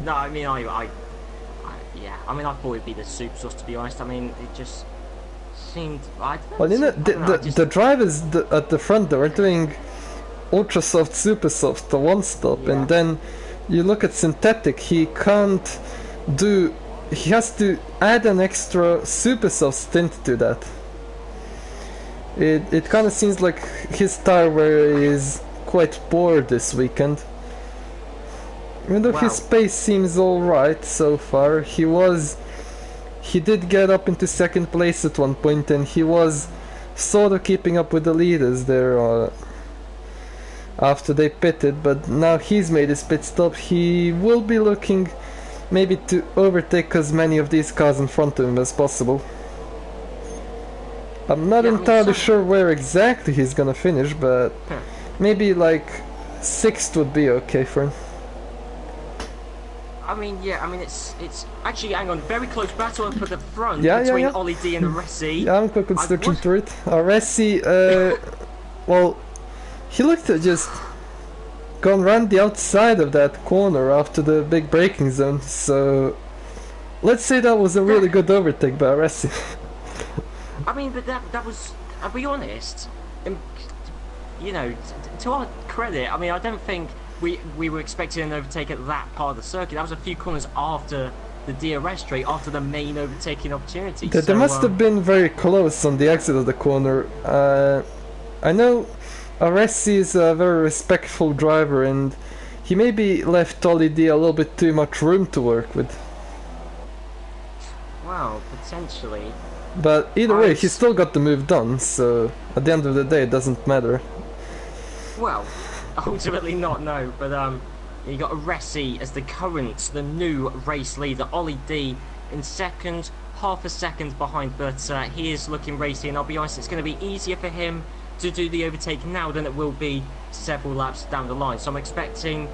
No, I mean, yeah, I mean, I thought it'd be the super sauce, to be honest. I mean, it just seemed. I don't know, Well, you know, I don't know, I just- the drivers at the front they were doing ultra soft, super soft, the one stop, Yeah. and then you look at Synthetic. He can't do. He has to add an extra super soft stint to that. It kind of seems like his tire wear is quite poor this weekend. Even though his Wow. pace seems alright so far, he did get up into second place at one point, and he was sort of keeping up with the leaders there after they pitted, but now he's made his pit stop. He will be looking maybe to overtake as many of these cars in front of him as possible. I'm not Yeah, I mean, entirely some- sure where exactly he's gonna finish, but Huh. maybe like 6th would be okay for him. I mean, yeah, I mean, it's actually, hang on, very close battle up at the front Yeah, between yeah. Ollie D and Resi. Yeah, I'm quickly I searching was- through it. Resi, well, he looked to just gone round the outside of that corner after the big braking zone, so let's say that was a really good overtake by Resi. I mean, but that was, I'll be honest, you know, to our credit, I mean, I don't think we were expecting an overtake at that part of the circuit. That was a few corners after the DRS straight, after the main overtaking opportunity. They So, must have been very close on the exit of the corner. I know Resi is a very respectful driver, and he maybe left Ollie D a little bit too much room to work with. Well, potentially. But either way, Nice. he still got the move done, so at the end of the day, it doesn't matter. Well, ultimately not, no. But you got Resi as the new race leader. Ollie D in second, half a second behind, but he is looking racy. And I'll be honest, it's going to be easier for him to do the overtake now than it will be several laps down the line. So I'm expecting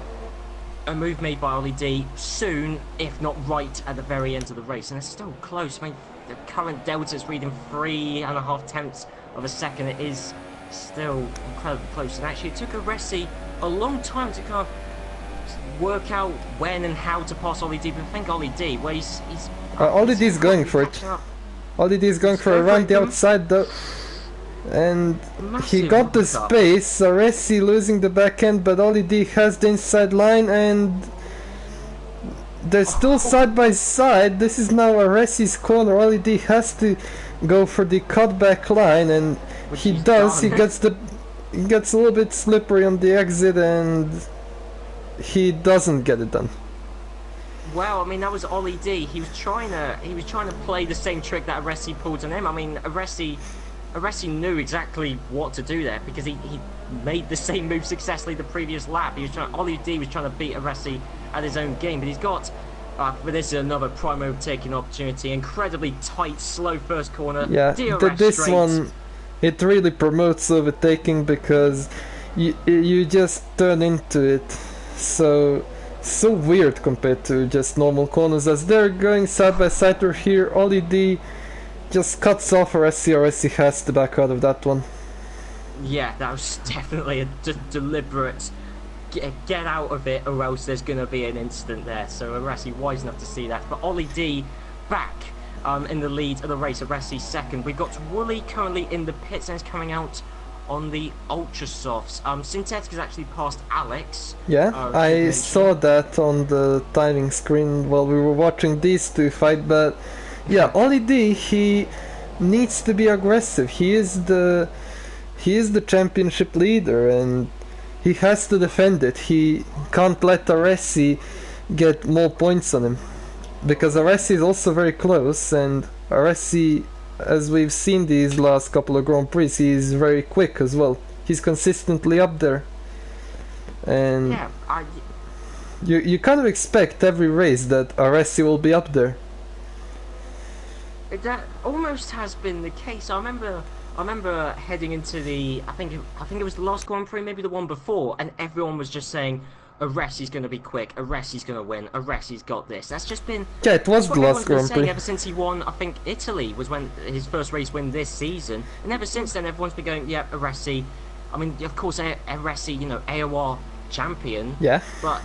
a move made by Ollie D soon, if not right at the very end of the race. And it's still close. I mean, the current delta is reading 3.5 tenths of a second. It is still incredibly close. And actually, it took Resi a long time to kind of work out when and how to pass Ollie D. But I think Ollie D, where he's Ollie D is going for it. catching up. Ollie D is going for a Go for run it, the Tim. outside though. And he Massive got the hiccup. space, Resi losing the back end, but Ollie D has the inside line, and they're still side by side. This is now Resi's corner. Ollie D has to go for the cutback line, and Which he he's does. done. He gets a little bit slippery on the exit, and he doesn't get it done. Well, I mean, that was Ollie D. He was trying to play the same trick that Aresi pulled on him. I mean, Aresi knew exactly what to do there because he made the same move successfully the previous lap. Ollie D was trying to beat Aresi at his own game, but he's got. But this is another prime overtaking opportunity. Incredibly tight, slow first corner. Yeah, DRS this straight. one, it really promotes overtaking because you just turn into it so weird compared to just normal corners. As they're going side by side through here, Ollie D just cuts off Resi has to back out of that one. Yeah, that was definitely a deliberate get out of it, or else there's going to be an incident there. So Aresi wise enough to see that. But Ollie D back in the lead of the race. Aresi second. We've got Wooly currently in the pits and is coming out on the Ultra Softs. Synthetic has actually passed Alex. Yeah, should I mention. saw that on the timing screen while we were watching these two fight, but yeah, Ollie D, he needs to be aggressive. He is the championship leader and he has to defend it. He can't let Aresi get more points on him because Aresi is also very close, and Aresi, as we've seen these last couple of Grand Prix, he's very quick as well. He's consistently up there. And Yeah, You kind of expect every race that Aresi will be up there. That almost has been the case. I remember heading into I think it was the last Grand Prix, maybe the one before, and everyone was just saying, Aresi's going to be quick, Aresi's going to win, Aresi's got this. That's just been... Yeah, it was the last Grand Prix. Ever since he won, I think Italy was when his first race win this season, and ever since then everyone's been going, yeah, Aresi. I mean, of course, Aresi, you know, AOR champion. Yeah. But,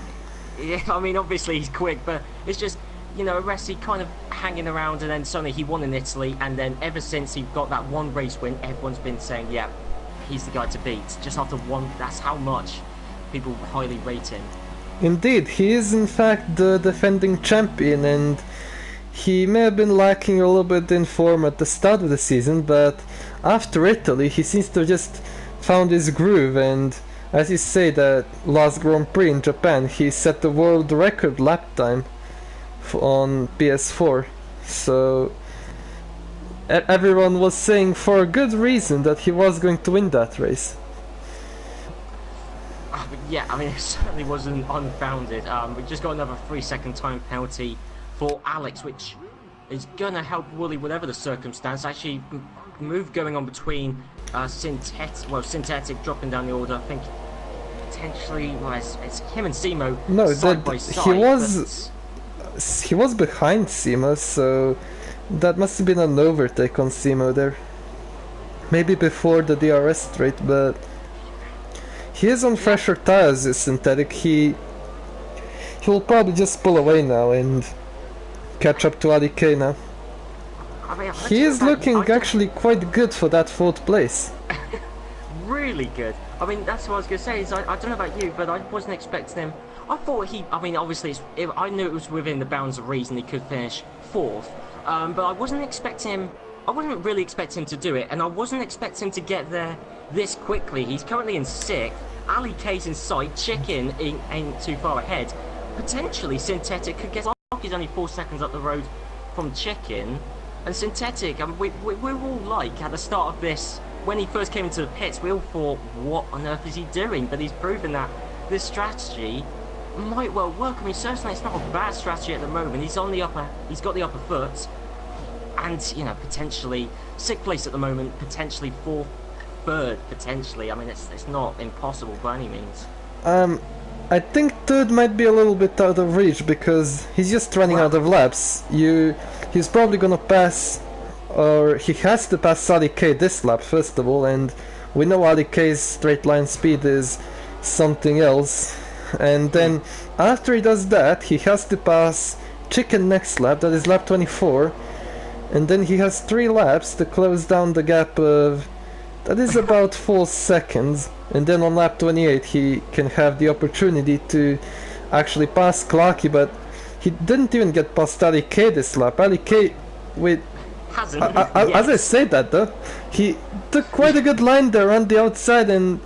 yeah, I mean, obviously he's quick, but it's just, you know, Aresi kind of hanging around, and then suddenly he won in Italy, and then ever since he got that one race win, everyone's been saying, yeah, he's the guy to beat. Just after one, that's how much people highly rate him. Indeed, he is in fact the defending champion, and he may have been lacking a little bit in form at the start of the season, but after Italy he seems to have just found his groove, and as you say, that last Grand Prix in Japan he set the world record lap time on PS4, so everyone was saying for a good reason that he was going to win that race. Yeah, I mean, it certainly wasn't unfounded. We just got another 3-second time penalty for Alex, which is going to help Wooly, whatever the circumstance. Actually, move going on between synthetic dropping down the order. I think potentially, well, it's him and Simo side by side. He was behind Simo, so that must have been an overtake on Simo there. Maybe before the DRS straight, but he is on fresher tires, is synthetic. He will probably just pull away now and catch up to Ali K now. I mean, he is looking actually quite good for that 4th place. Really good. I mean, that's what I was going to say. Is I don't know about you, but I wasn't expecting him. I thought I mean, obviously, I knew it was within the bounds of reason he could finish 4th, but I wasn't expecting him. I wasn't really expecting him to do it, and I wasn't expecting him to get there this quickly. He's currently in 6th. Ali K's in sight. Chicken ain't too far ahead. Potentially, Synthetic could get lucky. He's only 4 seconds up the road from Chicken. And Synthetic, I mean, we're all like, at the start of this, when he first came into the pits, we all thought, what on earth is he doing? But he's proven that this strategy might well work. I mean, certainly it's not a bad strategy at the moment. He's got the upper foot. And, you know, potentially 6th place at the moment, potentially 4th, 3rd, potentially. I mean, it's not impossible by any means. I think 3rd might be a little bit out of reach because he's just running out of laps. He's probably gonna pass, or he has to pass Ali K this lap first of all, and we know Ali K's straight line speed is something else. And then after he does that, he has to pass Chicken next lap, that is lap 24. And then he has 3 laps to close down the gap of... that is about 4 seconds. And then on lap 28 he can have the opportunity to actually pass Clarky, but he didn't even get past Ali K this lap. Ali K with... hasn't. As I say that though, he took quite a good line there on the outside, and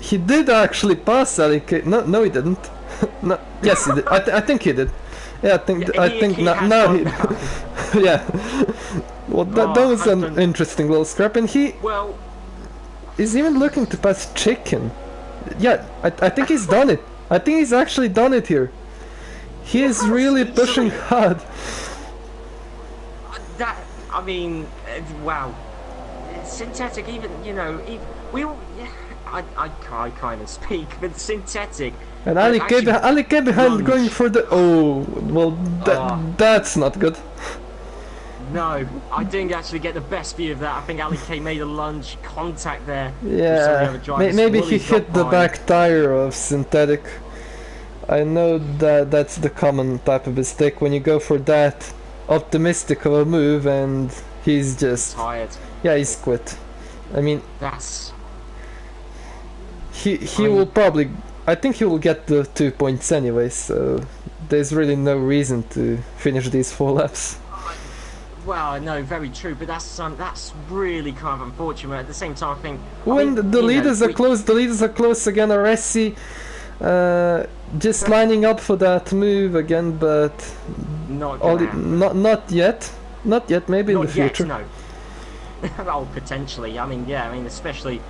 he did actually pass Ali K. No, he didn't. No, yes, he did. I think he did. Yeah, I think now he. Yeah. Well, that was an interesting little scrap, and he is even looking to pass Chicken. Yeah, I think he's done it. I think he's actually done it here. He is really pushing hard. I mean, wow. Synthetic, even, you know, I can't even speak, but Synthetic. And Ali K behind going for the... oh, well, that's not good. No, I didn't actually get the best view of that. I think Ali K made a lunge contact there. Yeah, maybe he hit the back tire of Synthetic. I know that that's the common type of mistake when you go for that optimistic of a move, and he's just... tired. Yeah, he's quit. I mean... that's... He will probably... I think he will get the 2 points anyway, so there's really no reason to finish these 4 laps. Well, no, very true, but that's really kind of unfortunate. At the same time, I think when the leaders are close, again. Aresi just lining up for that move again, but not yet. Maybe in the future. No. Oh, potentially. I mean, yeah. I mean, especially.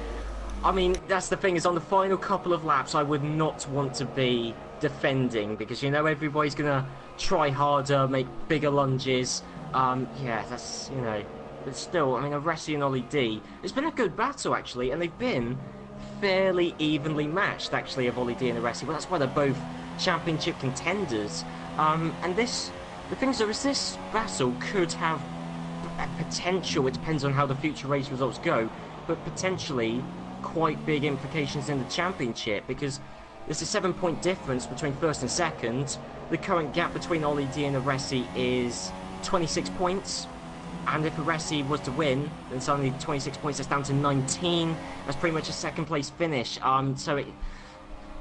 I mean, that's the thing, is on the final couple of laps, I would not want to be defending, because you know everybody's gonna try harder, make bigger lunges. Yeah, that's, you know, but still, I mean, Aresi and Ollie D, it's been a good battle actually, and they've been fairly evenly matched actually of Ollie D and Aresi. Well, that's why they're both championship contenders. And this, the thing is, though, is this battle could have a potential. It depends on how the future race results go, but potentially quite big implications in the championship, because there's a 7-point difference between first and second. The current gap between Ollie D and Aresi is 26 points, and if Aresi was to win, then suddenly 26 points is down to 19. That's pretty much a second place finish. So it,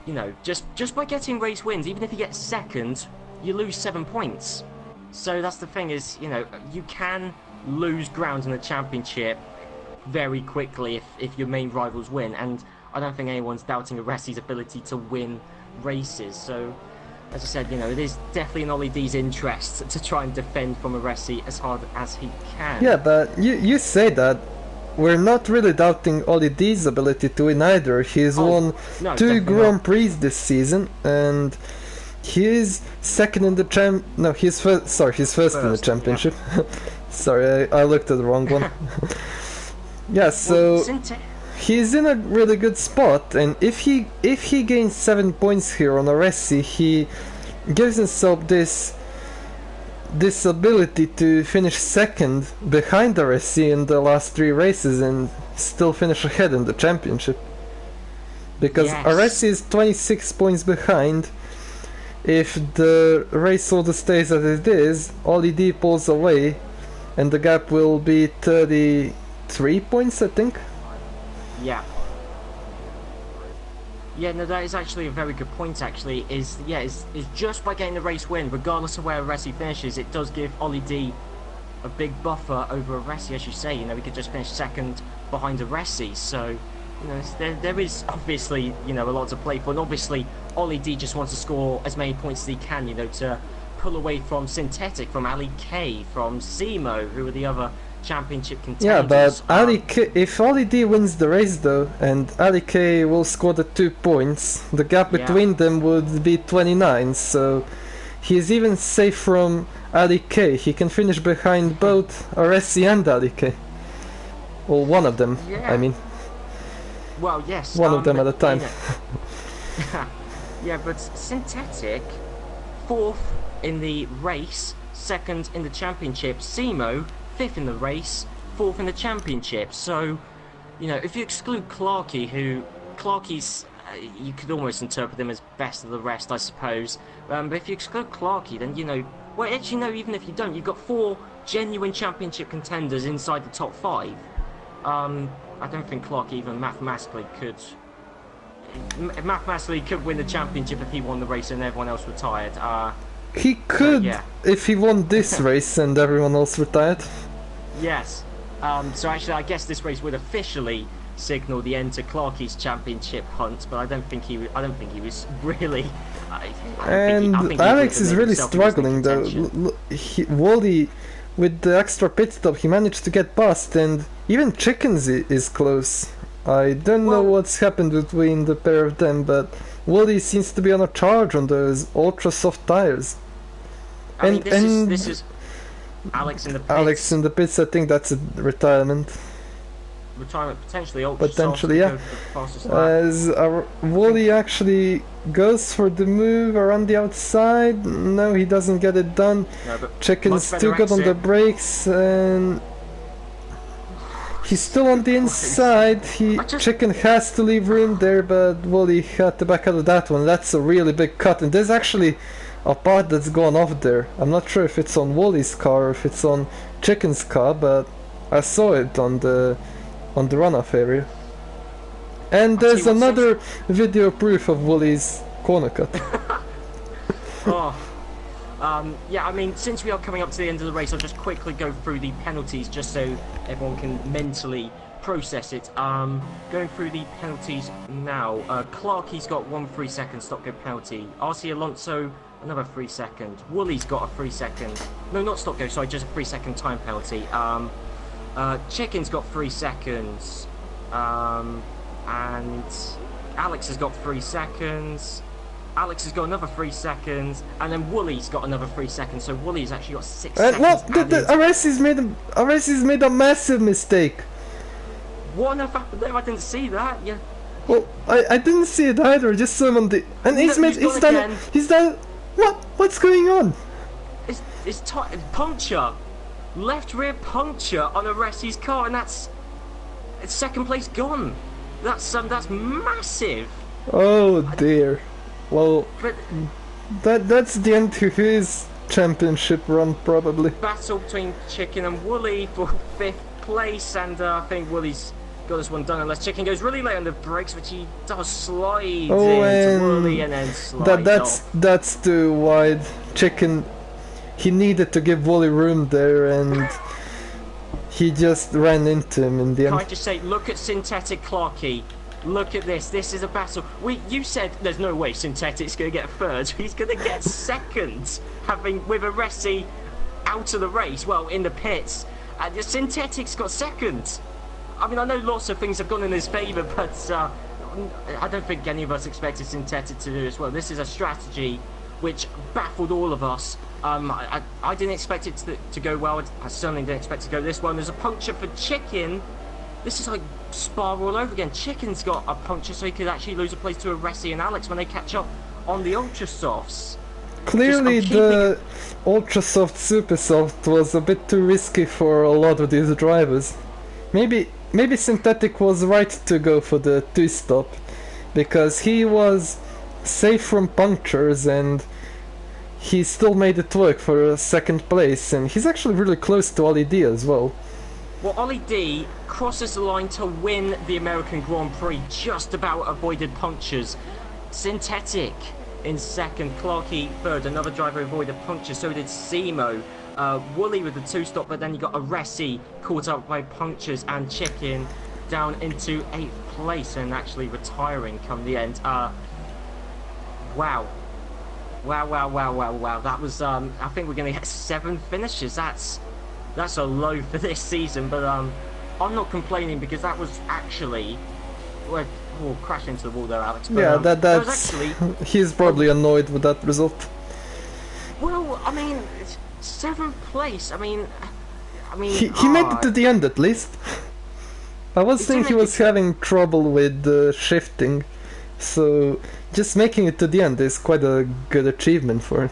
you know, just by getting race wins, even if you get second, you lose 7 points. So that's the thing, is, you know, you can lose ground in the championship very quickly if your main rivals win, and I don't think anyone's doubting Aresi's ability to win races. So, as I said, you know, it is definitely in Ollie D's interest to try and defend from Aresi as hard as he can. Yeah, but you say that. We're not really doubting Ollie D's ability to win either. He's won no, 2 Grand not. Prix this season, and he's second in the No, he's first. Sorry, he's first in the championship. Yeah. Sorry, I looked at the wrong one. Yeah, so he's in a really good spot, and if he gains 7 points here on Aresi, he gives himself this ability to finish second behind Aresi in the last 3 races and still finish ahead in the championship. Because Aresi is 26 points behind. If the race order stays as it is, Ollie D pulls away, and the gap will be 33 points, I think. Yeah. Yeah, no, that is actually a very good point, actually. Is just by getting the race win, regardless of where Aresi finishes, it does give Ollie D a big buffer over Aresi, as you say. You know, he could just finish second behind Aresi. So, you know, there is obviously, you know, a lot to play for. And obviously, Ollie D just wants to score as many points as he can, you know, to pull away from Synthetic, from Ali K, from Zemo, who are the other championship contenders. Yeah, but Ali K, if Ollie D wins the race though, and Ali K will score the 2 points, the gap between them would be 29, so he's even safe from Ali K. He can finish behind both Aresi and Ali K. Well, one of them, I mean. Well, yes. One of them at a time. Yeah, but Synthetic, 4th in the race, 2nd in the championship. Zemo, 5th in the race, 4th in the championship. So, you know, if you exclude Clarkey, Clarkey's, you could almost interpret him as best of the rest, I suppose. But if you exclude Clarkey, then, you know, well, actually, no, even if you don't, you've got 4 genuine championship contenders inside the top 5. I don't think Clarkey even mathematically could win the championship if he won the race and everyone else retired. He could if he won this race and everyone else retired. Yes. So actually, I guess this race would officially signal the end to Clarkey's championship hunt, but I don't think he was really. Alex is really struggling though. Wally, with the extra pit stop, he managed to get past, and even Chickens is close. I don't know what's happened between the pair of them, but Wally seems to be on a charge on those ultra soft tires. I mean, this is Alex in the pits. Alex in the pits, I think that's a retirement. Retirement, potentially ultra potentially, soft, yeah. As Wally actually goes for the move around the outside. No, he doesn't get it done. No, Chicken's still good on the brakes, and he's still on the inside. Chicken has to leave room there, but Wally had to back out of that one. That's a really big cut, and there's actually a part that's gone off there. I'm not sure if it's on Wally's car or if it's on Chicken's car, but I saw it on the runoff area. And there's another video proof of Wally's corner cut. Yeah, I mean, since we are coming up to the end of the race, I'll just quickly go through the penalties just so everyone can mentally process it. Going through the penalties now. Clarkey's got 1 3-second stop go penalty. RC Alonso, another 3 second. Wooly's got a 3 second. No, not stop go, sorry, just a 3 second time penalty. Chicken's got 3 seconds. And Alex has got 3 seconds. Alex has got another 3 seconds, and then Wooly's got another 3 seconds. So Wooly's actually got 6 And seconds. what? Aresi's made a massive mistake. What on earth happened there? I didn't see that. Yeah. Well, I didn't see it either. Just saw on the and he's done. What's going on? It's puncture, left rear puncture on Aresi's car, and it's second place gone. That's massive. Oh dear. Well, But that's the end to his championship run probably. battle between Chicken and Wooly for 5th place, and I think Wooly's got this one done unless Chicken goes really late on the brakes, which he does slide into Wooly and then slides off. That's too wide. Chicken, he needed to give Wooly room there, and he just ran into him in the end. Can I just say, look at Synthetic Clarky. Look at this. This is a battle. You said there's no way Synthetic's going to get third. He's going to get second, with Aresi out of the race. Well, in the pits. Synthetic's got second. I mean, I know lots of things have gone in his favour, but I don't think any of us expected Synthetic to do this well. This is a strategy which baffled all of us. I didn't expect it to go well. I certainly didn't expect it to go this well. And there's a puncture for Chicken. This is like Spa all over again. Chicken's got a puncture, so he could actually lose a place to Aresi and Alex when they catch up on the Ultra Softs. Clearly the Ultra Soft Super Soft was a bit too risky for a lot of these drivers. Maybe Synthetic was right to go for the 2-stop, because he was safe from punctures and he still made it work for a 2nd place, and he's actually really close to Ollie D as well. Well, Ollie D crosses the line to win the American Grand Prix, just about avoided punctures. Synthetic in 2nd, Clarky 3rd, another driver avoided punctures, so did Simo. Wooly with the 2-stop, but then you got Aresi caught up by punctures, and Chicken down into 8th place and actually retiring come the end. Wow. That was, I think we're going to get 7 finishes. That's a low for this season, but I'm not complaining, because that was actually... We'll crash into the wall there, Alex. But, yeah, that's... that was actually... He's probably annoyed with that result. Well, I mean, 7th place, I mean... He made it to the end at least. I was saying he was having trouble with shifting, so just making it to the end is quite a good achievement for him.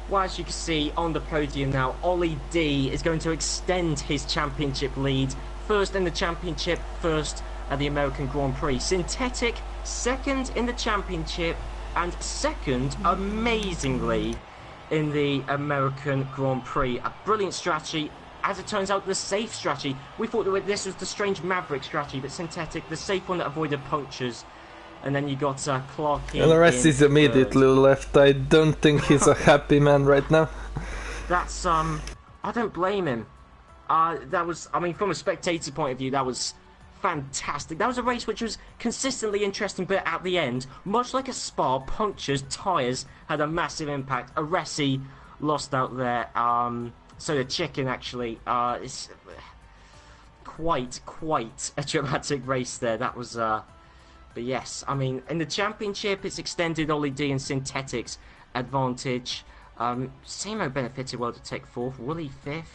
Well, as you can see on the podium now, Ollie D is going to extend his championship lead. 1st in the championship, 1st at the American Grand Prix. Synthetic 2nd in the championship, and 2nd, amazingly, in the American Grand Prix. A brilliant strategy. As it turns out, the safe strategy. We thought that this was the strange Maverick strategy, but Synthetic, the safe one that avoided punctures. And then you got Clarky. And the rest is immediately left. I don't think he's a happy man right now. That's, I don't blame him. That was, I mean, from a spectator point of view, that was fantastic. That was a race which was consistently interesting, but at the end, much like a Spa, punctures, tyres had a massive impact. Aresi lost out there. So the Chicken, actually, is quite a dramatic race there. That was, but yes, I mean, in the championship, it's extended Ollie D and Synthetic's advantage. Simo benefited well to take 4th, Wooly 5th.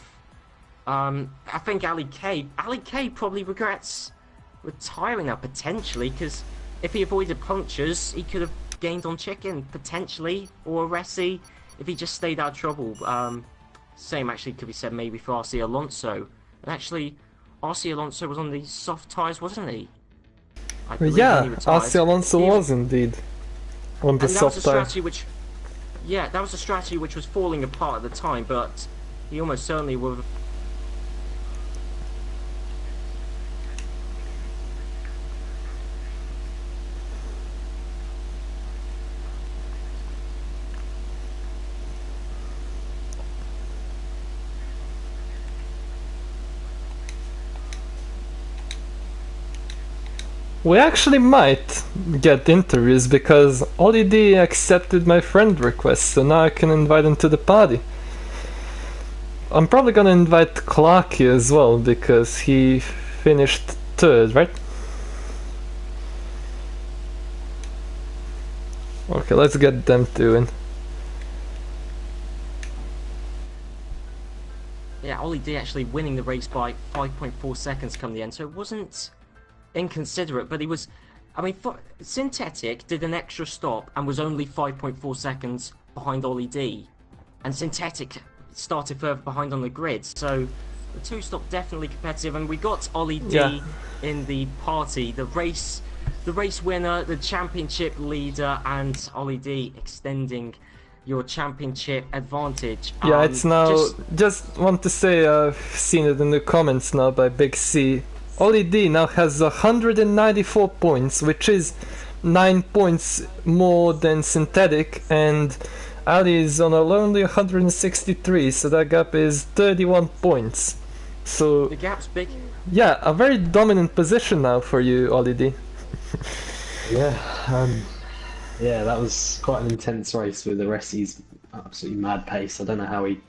I think Ali K probably regrets retiring now, potentially, because if he avoided punctures, he could have gained on Chicken, potentially, or Aresi, if he just stayed out of trouble. Same actually could be said maybe for RC Alonso. And actually, RC Alonso was on the soft tyres, wasn't he? Yeah, RC Alonso was indeed on the soft tyre. That was a strategy which was falling apart at the time, but he almost certainly would have... We actually might get interviews, because Ollie D accepted my friend request, so now I can invite him to the party. I'm probably gonna invite Clarky as well, because he finished 3rd, right? Okay, let's get them two in. Yeah, Ollie D actually winning the race by 5.4 seconds come the end, so it wasn't inconsiderate, but he was. I mean, Synthetic did an extra stop and was only 5.4 seconds behind Ollie D, and Synthetic started further behind on the grid, so the two stop definitely competitive, and we got Ollie D in the party, the race winner, the championship leader, and Ollie D extending your championship advantage. Yeah, it's now. Just want to say, I've seen it in the comments now by Big C. Ollie D now has 194 points, which is 9 points more than Synthetic, and Ali is on only 163, so that gap is 31 points. So the gap's big. Yeah, a very dominant position now for you, Ollie D. Yeah, that was quite an intense race with the Ressi's absolutely mad pace. I don't know how he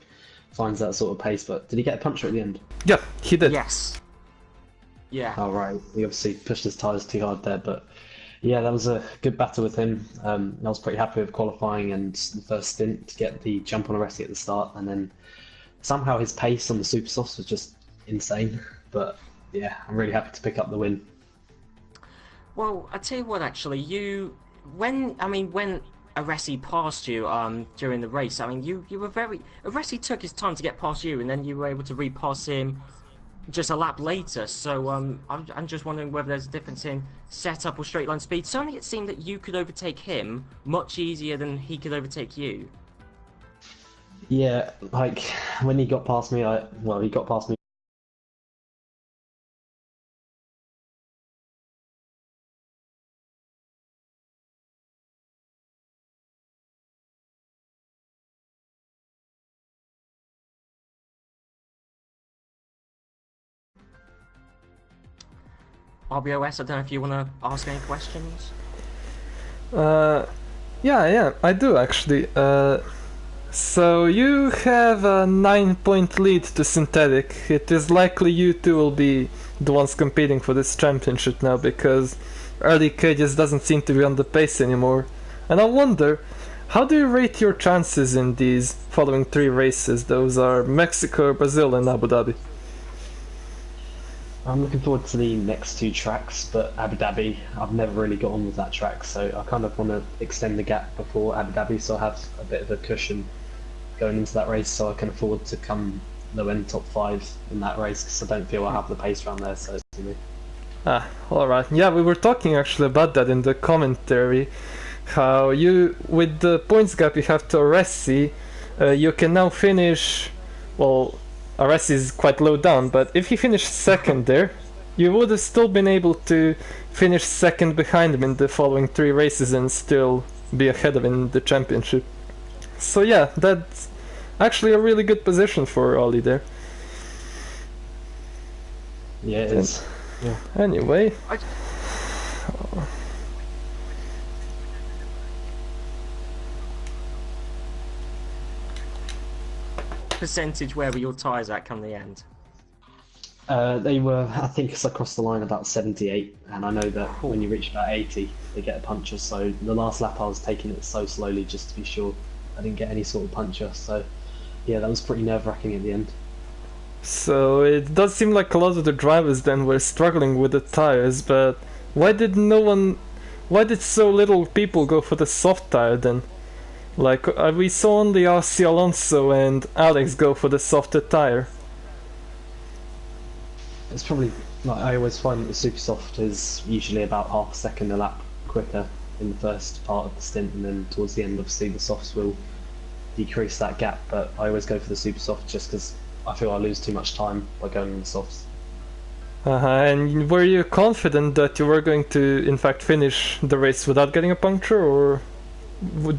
finds that sort of pace, but did he get a puncture at the end? Yeah, he did. Yes. Yeah. Oh, right. He obviously pushed his tyres too hard there, but yeah, that was a good battle with him. I was pretty happy with qualifying and the first stint to get the jump on a Ressi at the start, and then somehow his pace on the Super Softs was just insane. But yeah, I'm really happy to pick up the win. Well, I tell you what, actually, when Aresi passed you during the race, I mean, you were Aresi took his time to get past you, and then you were able to repass him just a lap later. So I'm just wondering whether there's a difference in setup or straight line speed. Suddenly it seemed that you could overtake him much easier than he could overtake you. Yeah, like when he got past me, he got past me. RBOS, I don't know if you want to ask any questions? Yeah, I do actually. So you have a 9-point lead to Synthetic. It is likely you two will be the ones competing for this championship now, because Early K just doesn't seem to be on the pace anymore. And I wonder, how do you rate your chances in these following 3 races? Those are Mexico, Brazil and Abu Dhabi. I'm looking forward to the next 2 tracks, but Abu Dhabi, I've never really got on with that track, so I kind of want to extend the gap before Abu Dhabi, so I have a bit of a cushion going into that race, so I can afford to come low end top 5 in that race, because I don't feel I have the pace around there, so to me. Alright. Yeah, we were talking actually about that in the commentary, how you, with the points gap you have to Aresi, you can now finish, well, Aresi is quite low down, but if he finished second there, you would have still been able to finish second behind him in the following 3 races and still be ahead of him in the championship. So yeah, that's actually a really good position for Ollie there. Yeah, it is. Yeah. Anyway. Percentage where were your tyres at come the end? They were, I think it's across the line about 78, and I know that when you reach about 80, they get a puncture, so the last lap I was taking it so slowly just to be sure I didn't get any sort of puncture, so yeah, that was pretty nerve-wracking at the end. So it does seem like a lot of the drivers then were struggling with the tires, but why did so little people go for the soft tire then? Like, we saw only RC Alonso and Alex go for the softer tire. It's probably, like, I always find that the super soft is usually about half a second a lap quicker in the first part of the stint, and then towards the end obviously the softs will decrease that gap, but I always go for the super soft just because I feel I lose too much time by going on the softs. And were you confident that you were going to in fact finish the race without getting a puncture, or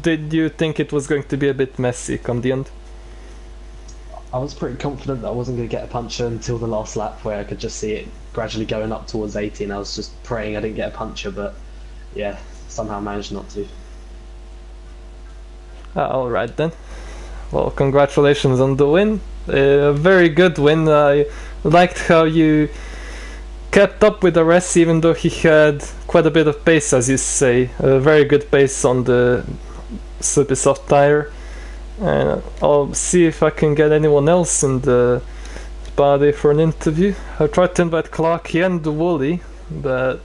did you think it was going to be a bit messy come the end? I was pretty confident that I wasn't going to get a puncture until the last lap, where I could just see it gradually going up towards 80, and I was just praying I didn't get a puncture, but yeah, somehow managed not to. Alright then. Well, congratulations on the win. A very good win. I liked how you kept up with the rest, even though he had quite a bit of pace, as you say, a very good pace on the super soft tire. And I'll see if I can get anyone else in the body for an interview. I tried to invite Clarky and Wooly, but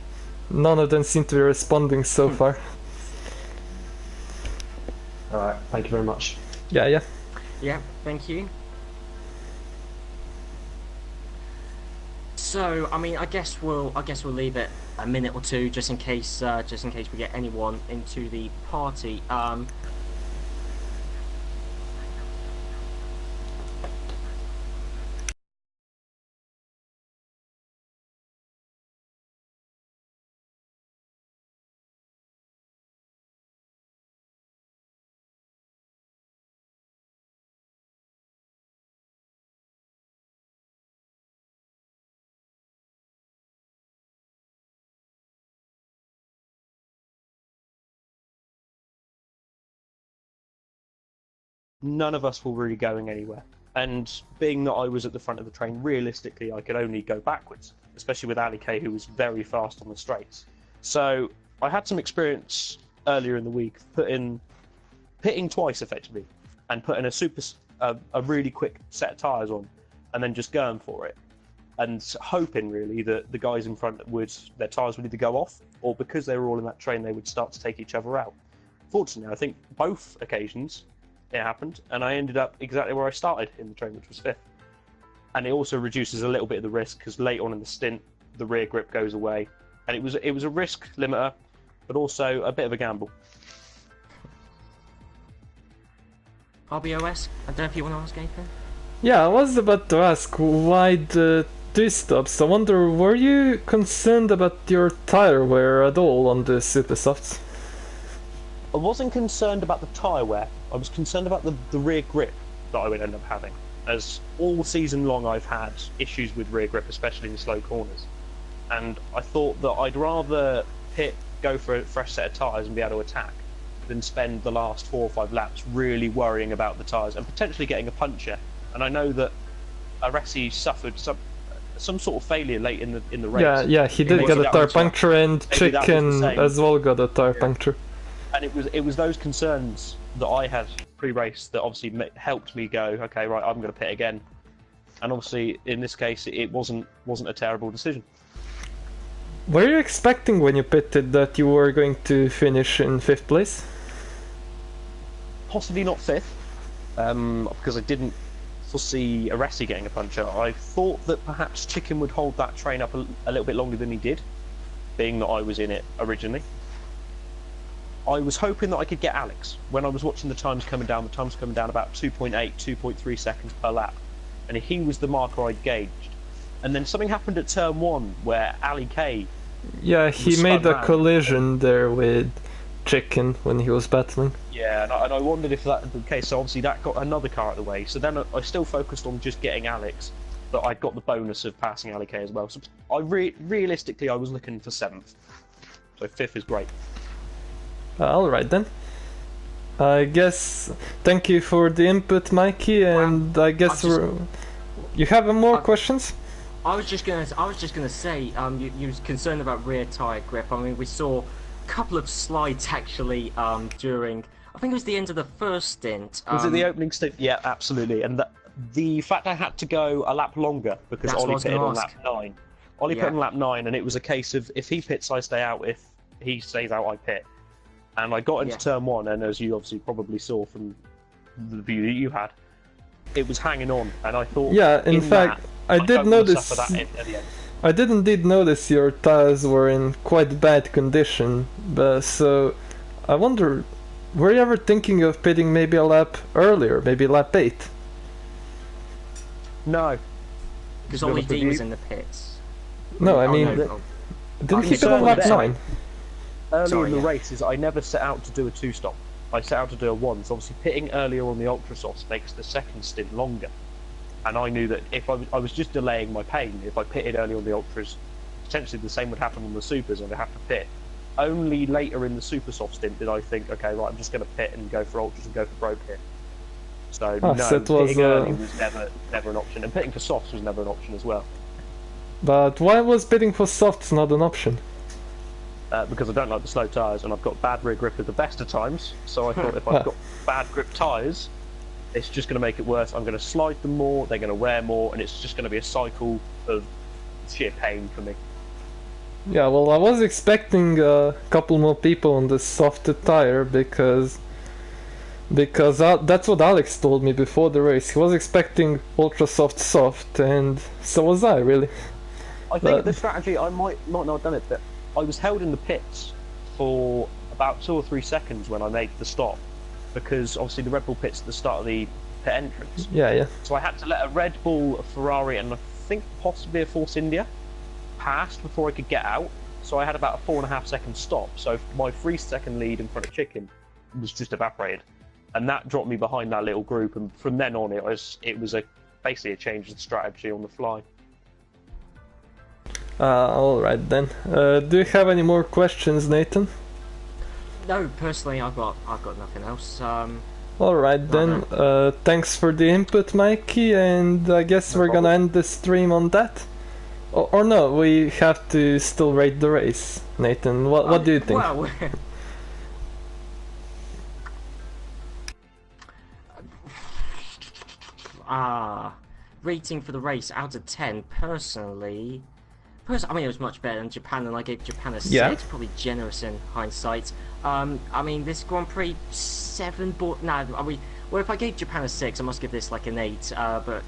none of them seem to be responding so far. Alright, thank you very much. Yeah. Yeah, thank you. So, I mean, I guess we'll leave it a minute or two just in case we get anyone into the party. None of us were really going anywhere. And being that I was at the front of the train, realistically, I could only go backwards, especially with Ali K, who was very fast on the straights. So I had some experience earlier in the week pitting twice effectively, and putting a really quick set of tyres on, and then just going for it, and hoping really that the guys in front their tyres would either go off, or because they were all in that train, they would start to take each other out. Fortunately, I think both occasions it happened, and I ended up exactly where I started in the train, which was 5th. And it also reduces a little bit of the risk, because late on in the stint, the rear grip goes away, and it was a risk limiter, but also a bit of a gamble. RBOS, I don't know if you want to ask anything? Yeah, I was about to ask why the 2 stops. I wonder, were you concerned about your tire wear at all on the super softs? I wasn't concerned about the tyre wear. I was concerned about the rear grip that I would end up having, as all season long I've had issues with rear grip, especially in slow corners. And I thought that I'd rather go for a fresh set of tyres and be able to attack than spend the last 4 or 5 laps really worrying about the tyres and potentially getting a puncture. And I know that Aresi suffered some sort of failure late in the race. Yeah, he did get a tire puncture, and Chicken as well got a tire puncture. And it was those concerns that I had pre-race that obviously helped me go, okay, right, I'm going to pit again. And obviously, in this case, it wasn't a terrible decision. Were you expecting when you pitted that you were going to finish in 5th place? Possibly not 5th, because I didn't foresee Aresi getting a puncture. I thought that perhaps Chicken would hold that train up a little bit longer than he did, being that I was in it originally. I was hoping that I could get Alex. When I was watching the times coming down about 2.8, 2.3 seconds per lap. And he was the marker I'd gauged. And then something happened at turn 1 where Ali K... Yeah, he made a collision there with Chicken when he was battling. Yeah, and I wondered if that was the case. So obviously that got another car out of the way. So then I still focused on just getting Alex, but I got the bonus of passing Ali K as well. So realistically, I was looking for 7th. So 5th is great. Alright then. I guess thank you for the input, Mikey, and I guess you have more questions? I was just gonna say, you was concerned about rear tire grip. I mean, we saw a couple of slides actually during, I think it was the end of the first stint. Was it the opening stint? Yeah, absolutely. And the fact I had to go a lap longer because Ollie pitted on lap 9. Ollie pit on lap 9, and it was a case of if he pits, I stay out. If he stays out, I pit. And I got into turn 1, and as you obviously probably saw from the view that you had, it was hanging on, and I thought... Yeah, in fact, I did notice... I did indeed notice your tires were in quite bad condition, but so... I wonder, were you ever thinking of pitting maybe a lap earlier, maybe lap 8? No. Because Ollie D was in the pits. No, I mean... Didn't he pit on lap 9? Early in the races, I never set out to do a 2-stop. I set out to do a 1. So obviously pitting earlier on the Ultra Softs makes the second stint longer. And I knew that if I was just delaying my pain, if I pitted early on the Ultras, potentially the same would happen on the Supers, and I'd have to pit. Only later in the Super Soft stint did I think, okay, right, I'm just going to pit and go for Ultras and go for Broke here. So no, pitting early was never an option, and pitting for Softs was never an option as well. But why was bidding for softs not an option? Because I don't like the slow tyres, and I've got bad rear grip at the best of times. So I thought if I've got bad grip tyres, it's just going to make it worse. I'm going to slide them more, they're going to wear more, and it's just going to be a cycle of sheer pain for me. Yeah, well, I was expecting a couple more people on the softer tire because that's what Alex told me before the race. He was expecting ultra soft, and so was I, really. I think the strategy, I might not have done it, but I was held in the pits for about 2 or 3 seconds when I made the stop, because obviously the Red Bull pits at the start of the pit entrance. Yeah. So I had to let a Red Bull, a Ferrari, and I think possibly a Force India pass before I could get out. So I had about a 4.5 second stop. So my 3-second lead in front of Chicken was just evaporated, and that dropped me behind that little group. And from then on, it was basically a change in strategy on the fly. Alright then. Do you have any more questions, Nathan? No, personally, I've got nothing else. Alright then. Thanks for the input, Mikey, and I guess we're gonna end the stream on that. Or no, we have to still rate the race. Nathan, what do you think? Well, rating for the race out of 10, personally, I mean, it was much better than Japan, and I gave Japan a 6, Yeah. probably generous in hindsight. I mean, this Grand Prix 7, but well, if I gave Japan a 6, I must give this like an 8, but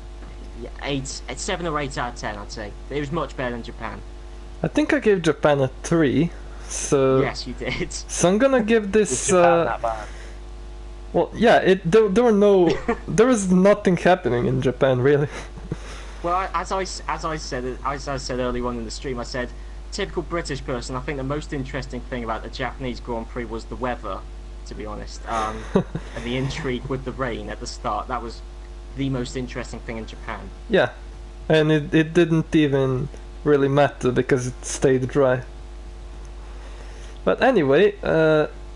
yeah, 7 or 8 out of 10, I'd say. It was much better than Japan. I think I gave Japan a 3, so... Yes, you did. So I'm gonna give this... Japan that bad? Well, yeah, there was nothing happening in Japan, really. Well, as I said earlier on in the stream, I said, typical British person, I think the most interesting thing about the Japanese Grand Prix was the weather, to be honest, and the intrigue with the rain at the start. That was the most interesting thing in Japan. Yeah, and it didn't even really matter because it stayed dry. But anyway,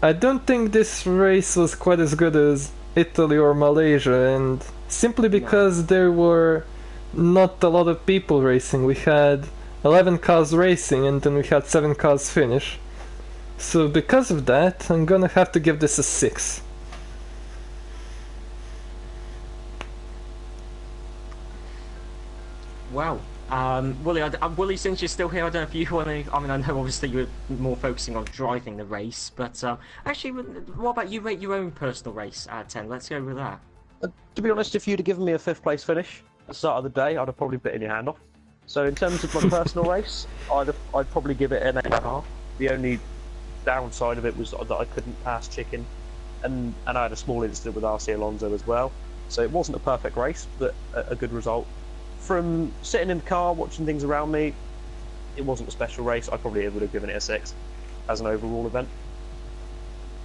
I don't think this race was quite as good as Italy or Malaysia, and simply because there were not a lot of people racing. We had 11 cars racing and then we had 7 cars finish. So because of that, I'm gonna have to give this a 6. Well, Willie, since you're still here, I don't know if you want to... I mean, I know obviously you're more focusing on driving the race, but actually, what about you rate your own personal race out of 10? Let's go with that. To be honest, if you'd have given me a 5th place finish at the start of the day, I'd have probably bitten your hand off. So in terms of my personal race, I'd probably give it an 8.5. The only downside of it was that I couldn't pass Chicken, and I had a small incident with RC Alonso as well. So it wasn't a perfect race, but a good result. From sitting in the car, watching things around me, it wasn't a special race. I probably would have given it a 6 as an overall event.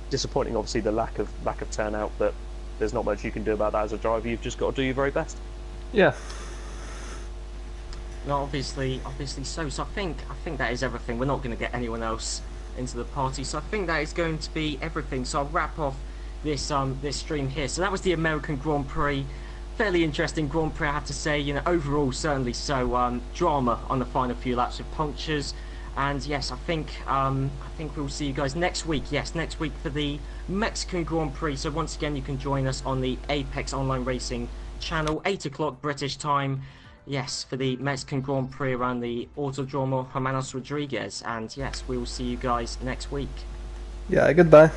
Disappointing, obviously, the lack of turnout, but there's not much you can do about that as a driver. You've just got to do your very best. Yeah. No, obviously so. So I think that is everything. We're not going to get anyone else into the party, so I think that is going to be everything. So I'll wrap off this this stream here. So that was the American Grand Prix. Fairly interesting Grand Prix, I have to say. You know, overall certainly so. Drama on the final few laps with punctures, and yes, I think we'll see you guys next week. Yes, next week for the Mexican Grand Prix. So once again, you can join us on the Apex Online Racing channel, 8 o'clock British time. Yes, for the Mexican Grand Prix around the Autodromo Hermanos Rodriguez, and yes, we will see you guys next week. Yeah, goodbye.